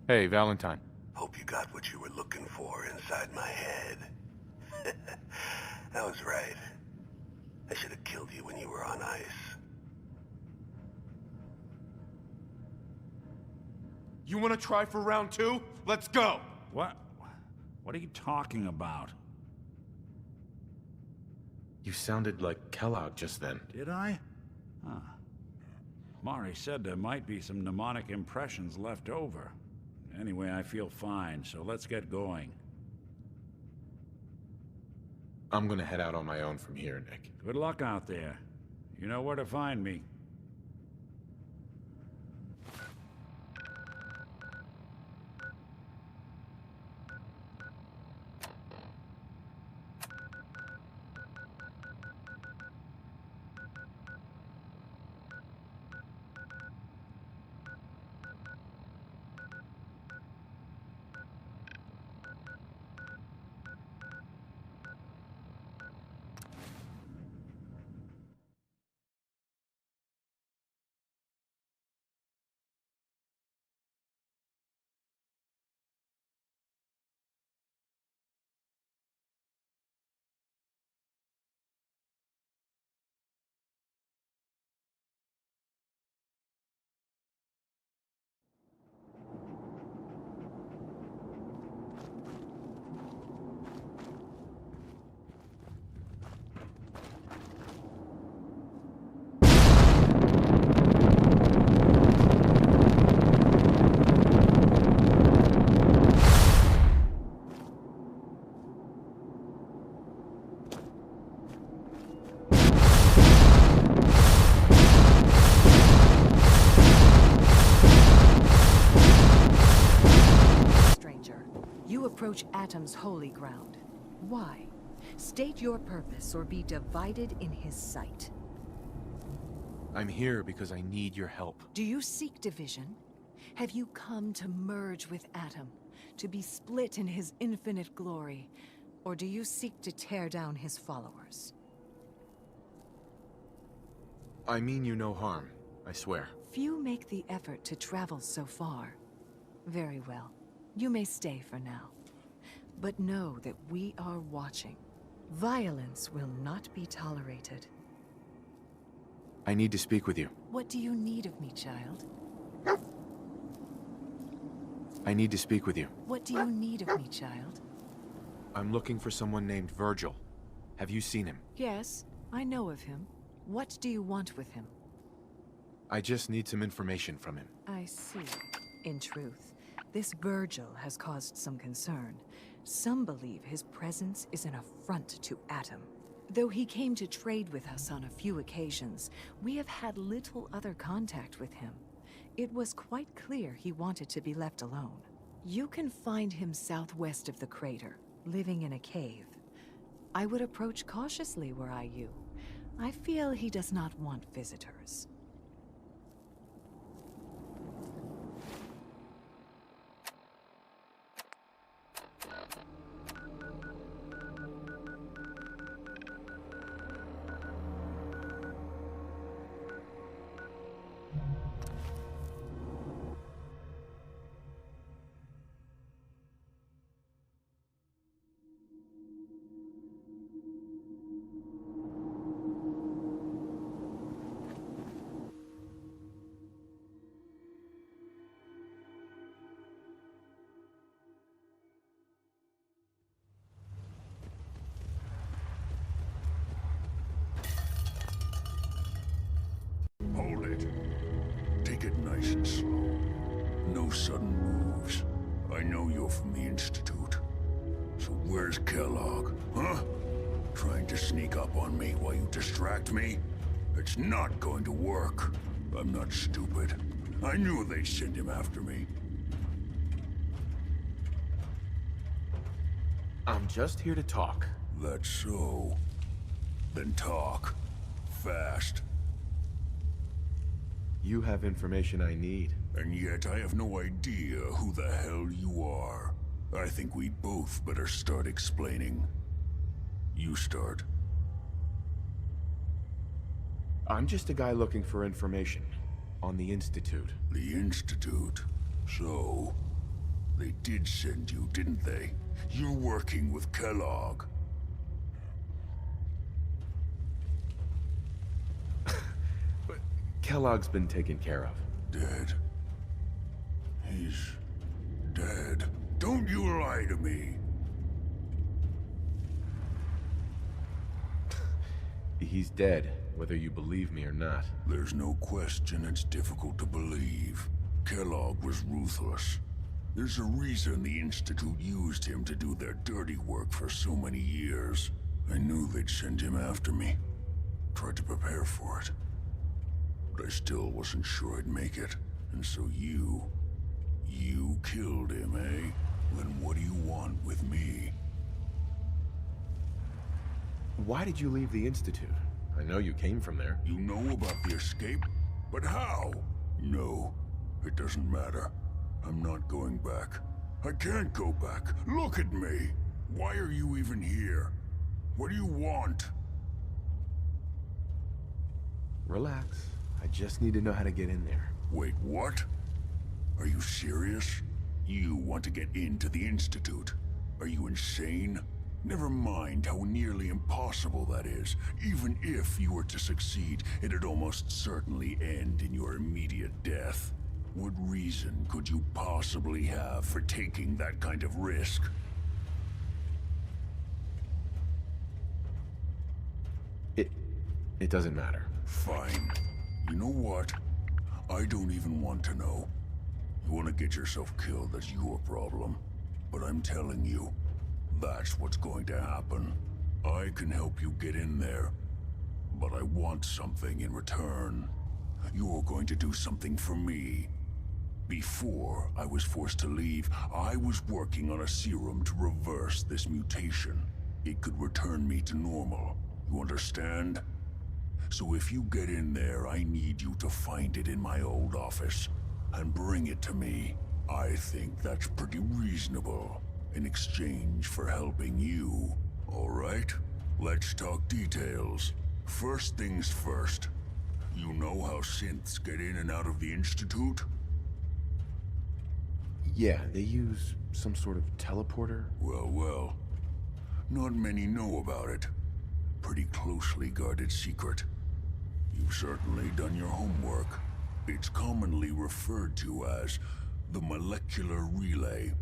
Hey, Valentine. Hope you got what you were looking for inside my head. I was right. I should have killed you when you were on ice. You want to try for round 2? Let's go! What? What are you talking about? You sounded like Kellogg just then. Did I? Huh. Mari said there might be some mnemonic impressions left over. Anyway, I feel fine, so let's get going. I'm gonna head out on my own from here, Nick. Good luck out there. You know where to find me. You approach Atom's holy ground. Why? State your purpose or be divided in his sight. I'm here because I need your help. Do you seek division? Have you come to merge with Atom? To be split in his infinite glory? Or do you seek to tear down his followers? I mean you no harm, I swear. Few make the effort to travel so far. Very well. You may stay for now. But know that we are watching. Violence will not be tolerated. I need to speak with you. What do you need of me, child? I need to speak with you. What do you need of me, child? I'm looking for someone named Virgil. Have you seen him? Yes, I know of him. What do you want with him? I just need some information from him. I see. In truth, this Virgil has caused some concern. Some believe his presence is an affront to Atom. Though he came to trade with us on a few occasions, we have had little other contact with him. It was quite clear he wanted to be left alone. You can find him southwest of the crater, living in a cave. I would approach cautiously were I you. I feel he does not want visitors. silence. No sudden moves. I know you're from the Institute. So where's Kellogg, huh? Trying to sneak up on me while you distract me? It's not going to work. I'm not stupid. I knew they'd send him after me. I'm just here to talk. That's so. Then talk. Fast. You have information I need. And yet I have no idea who the hell you are. I think we both better start explaining. You start. I'm just a guy looking for information on the Institute. The Institute? So, they did send you, didn't they? You're working with Kellogg. But Kellogg's been taken care of. Dead. He's dead. Don't you lie to me. He's dead, whether you believe me or not. There's no question it's difficult to believe. Kellogg was ruthless. There's a reason the Institute used him to do their dirty work for so many years. I knew they'd send him after me. Tried to prepare for it. But I still wasn't sure I'd make it. And so you killed him, eh? Then what do you want with me? Why did you leave the Institute? I know you came from there. You know about the escape? But how? No, it doesn't matter. I'm not going back. I can't go back. Look at me! Why are you even here? What do you want? Relax. I just need to know how to get in there. Wait, what? Are you serious? You want to get into the Institute? Are you insane? Never mind how nearly impossible that is. Even if you were to succeed, it'd almost certainly end in your immediate death. What reason could you possibly have for taking that kind of risk? It doesn't matter. Fine. You know what? I don't even want to know. You want to get yourself killed, that's your problem. But I'm telling you, that's what's going to happen. I can help you get in there, but I want something in return. You're going to do something for me. Before I was forced to leave, I was working on a serum to reverse this mutation. It could return me to normal. You understand? So if you get in there, I need you to find it in my old office and bring it to me. I think that's pretty reasonable in exchange for helping you. All right? Let's talk details. First things first. You know how synths get in and out of the Institute? Yeah, they use some sort of teleporter. Well. Not many know about it. Pretty closely guarded secret. You've certainly done your homework. It's commonly referred to as the molecular relay.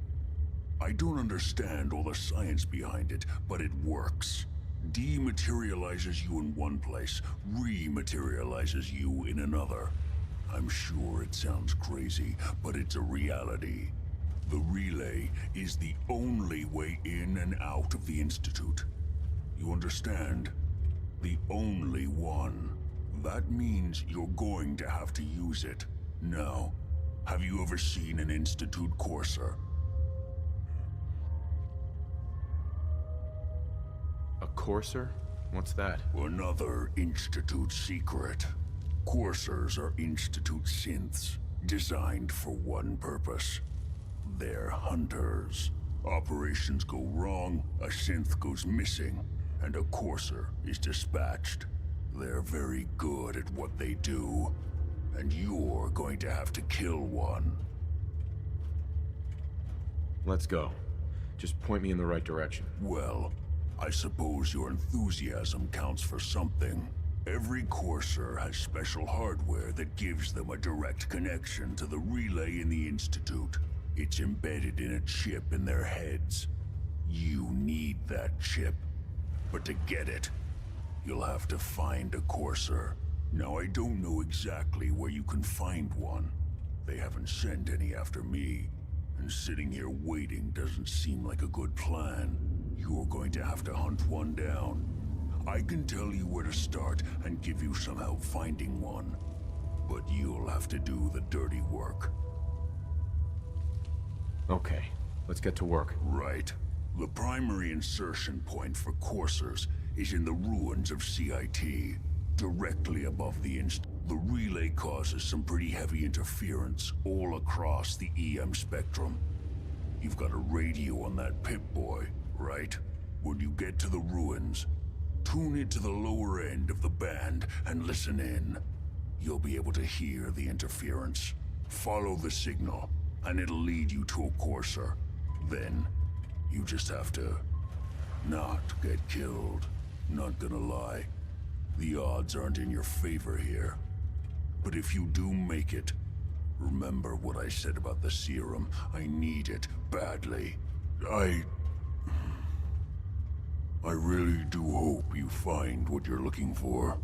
I don't understand all the science behind it, but it works. Dematerializes you in one place, rematerializes you in another. I'm sure it sounds crazy, but it's a reality. The relay is the only way in and out of the Institute. You understand? The only one. That means you're going to have to use it. Now, have you ever seen an Institute courser? A courser? What's that? Another Institute secret. Coursers are Institute synths, designed for one purpose. They're hunters. Operations go wrong, a synth goes missing, and a courser is dispatched. They're very good at what they do, and you're going to have to kill one. Let's go. Just point me in the right direction. Well, I suppose your enthusiasm counts for something. Every courser has special hardware that gives them a direct connection to the relay in the Institute. It's embedded in a chip in their heads. You need that chip. But to get it, you'll have to find a courser. Now, I don't know exactly where you can find one. They haven't sent any after me. And sitting here waiting doesn't seem like a good plan. You're going to have to hunt one down. I can tell you where to start and give you some help finding one. But you'll have to do the dirty work. Okay, let's get to work. Right. The primary insertion point for coursers is in the ruins of CIT, directly above the The relay causes some pretty heavy interference all across the EM spectrum. You've got a radio on that Pip-Boy, right? When you get to the ruins, tune it to the lower end of the band and listen in. You'll be able to hear the interference. Follow the signal, and it'll lead you to a courser. Then, you just have to not get killed. Not gonna lie, the odds aren't in your favor here. But if you do make it, remember what I said about the serum. I need it badly. I really do hope you find what you're looking for.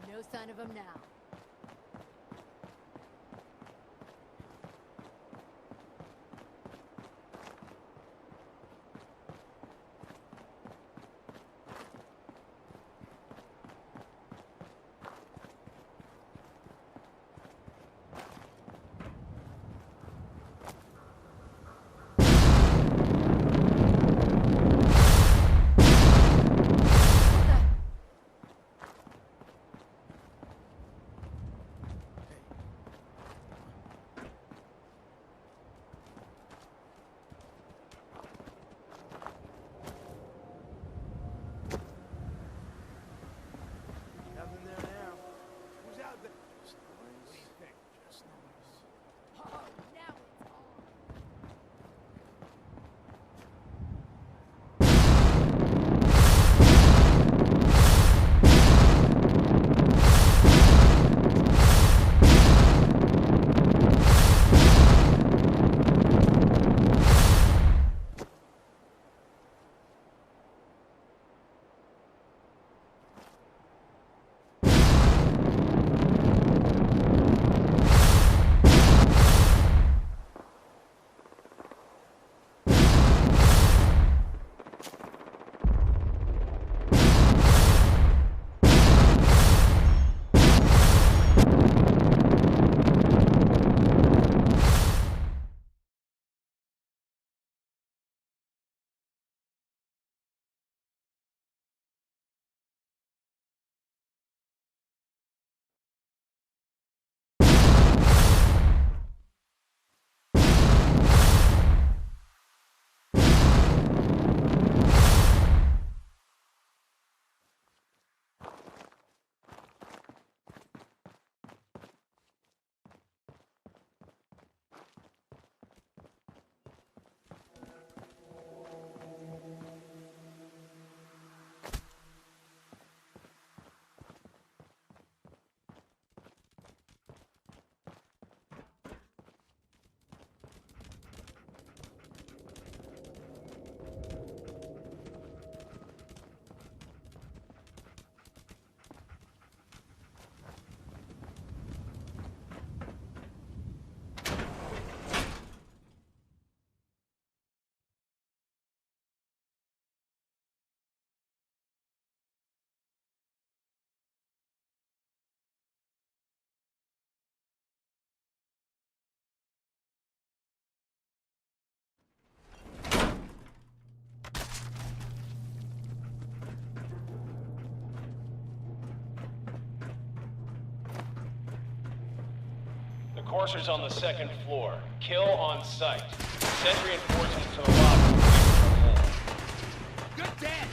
No sign of him now. Enforcers on the second floor. Kill on sight. Send reinforcements to the lobby. Good dead!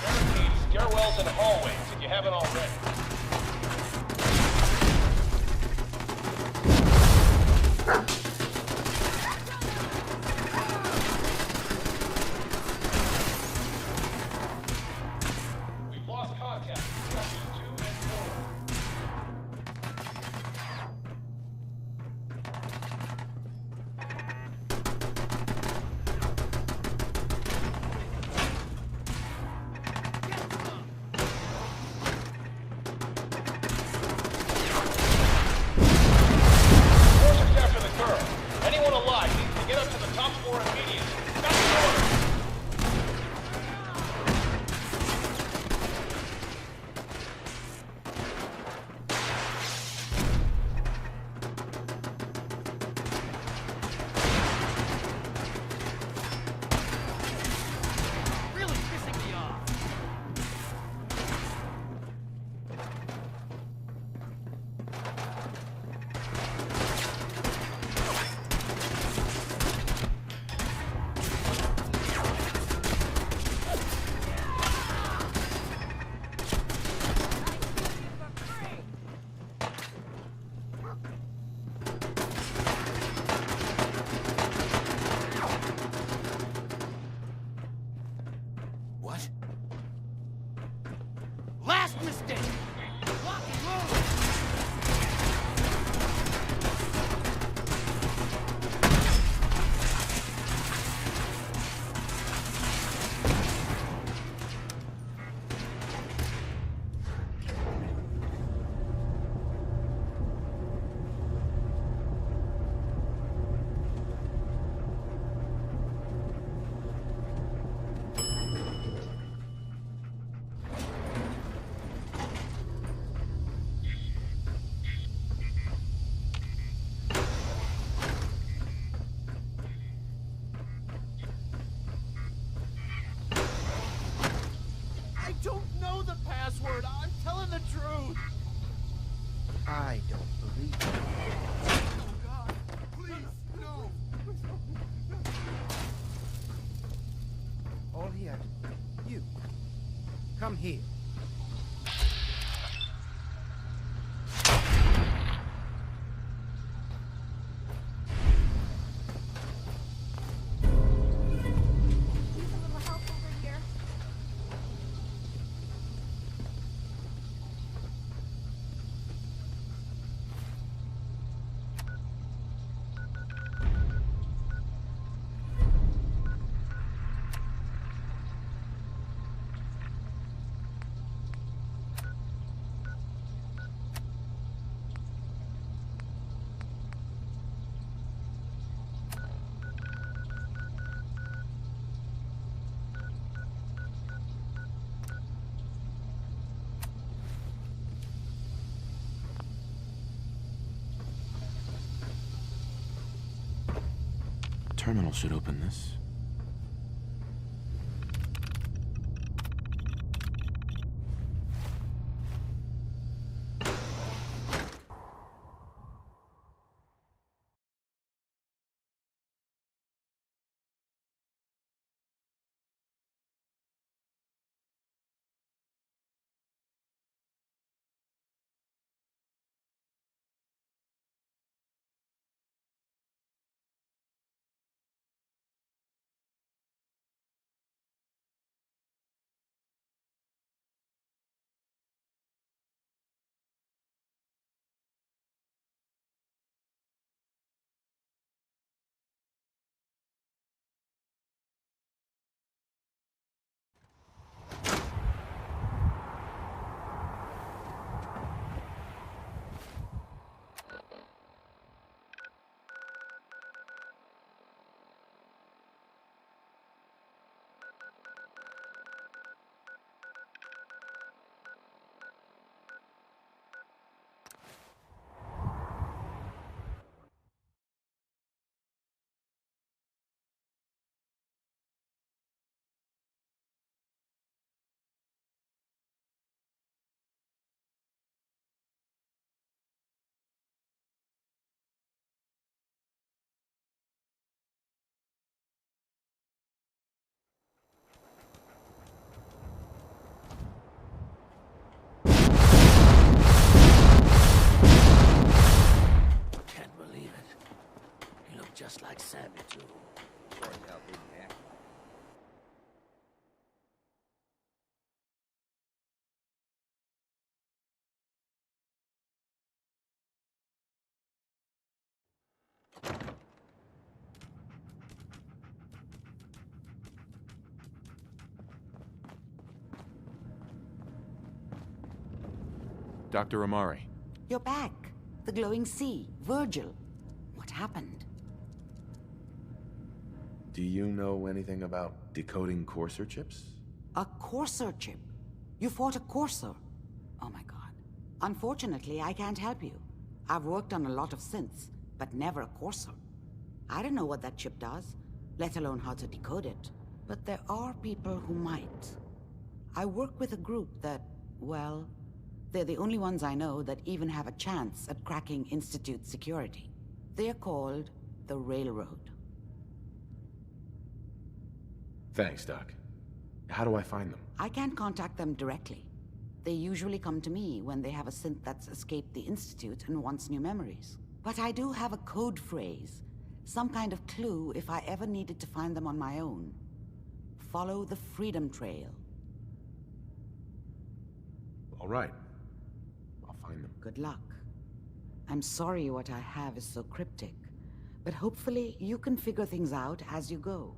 Barricade stairwells and hallways if you haven't already. We've lost contact. Sections 2 and 4. Forces after the girl. Anyone alive needs to get up to the top floor immediately. That's the order. Really pissing me off. What? Last mistake! Lock and load! I don't know the password. I'm telling the truth. I don't believe it. Oh, God. Please, no. All he had to do. You. Come here. Terminal should open this. Dr. Amari. You're back. The glowing sea. Virgil. What happened? Do you know anything about decoding Courser chips? A Courser chip? You fought a Courser? Oh my god. Unfortunately, I can't help you. I've worked on a lot of synths, but never a Courser. I don't know what that chip does, let alone how to decode it. But there are people who might. I work with a group that, well, they're the only ones I know that even have a chance at cracking Institute security. They're called the Railroad. Thanks, Doc. How do I find them? I can't contact them directly. They usually come to me when they have a synth that's escaped the Institute and wants new memories. But I do have a code phrase, some kind of clue if I ever needed to find them on my own. Follow the Freedom Trail. All right. I'll find them. Good luck. I'm sorry what I have is so cryptic, but hopefully you can figure things out as you go.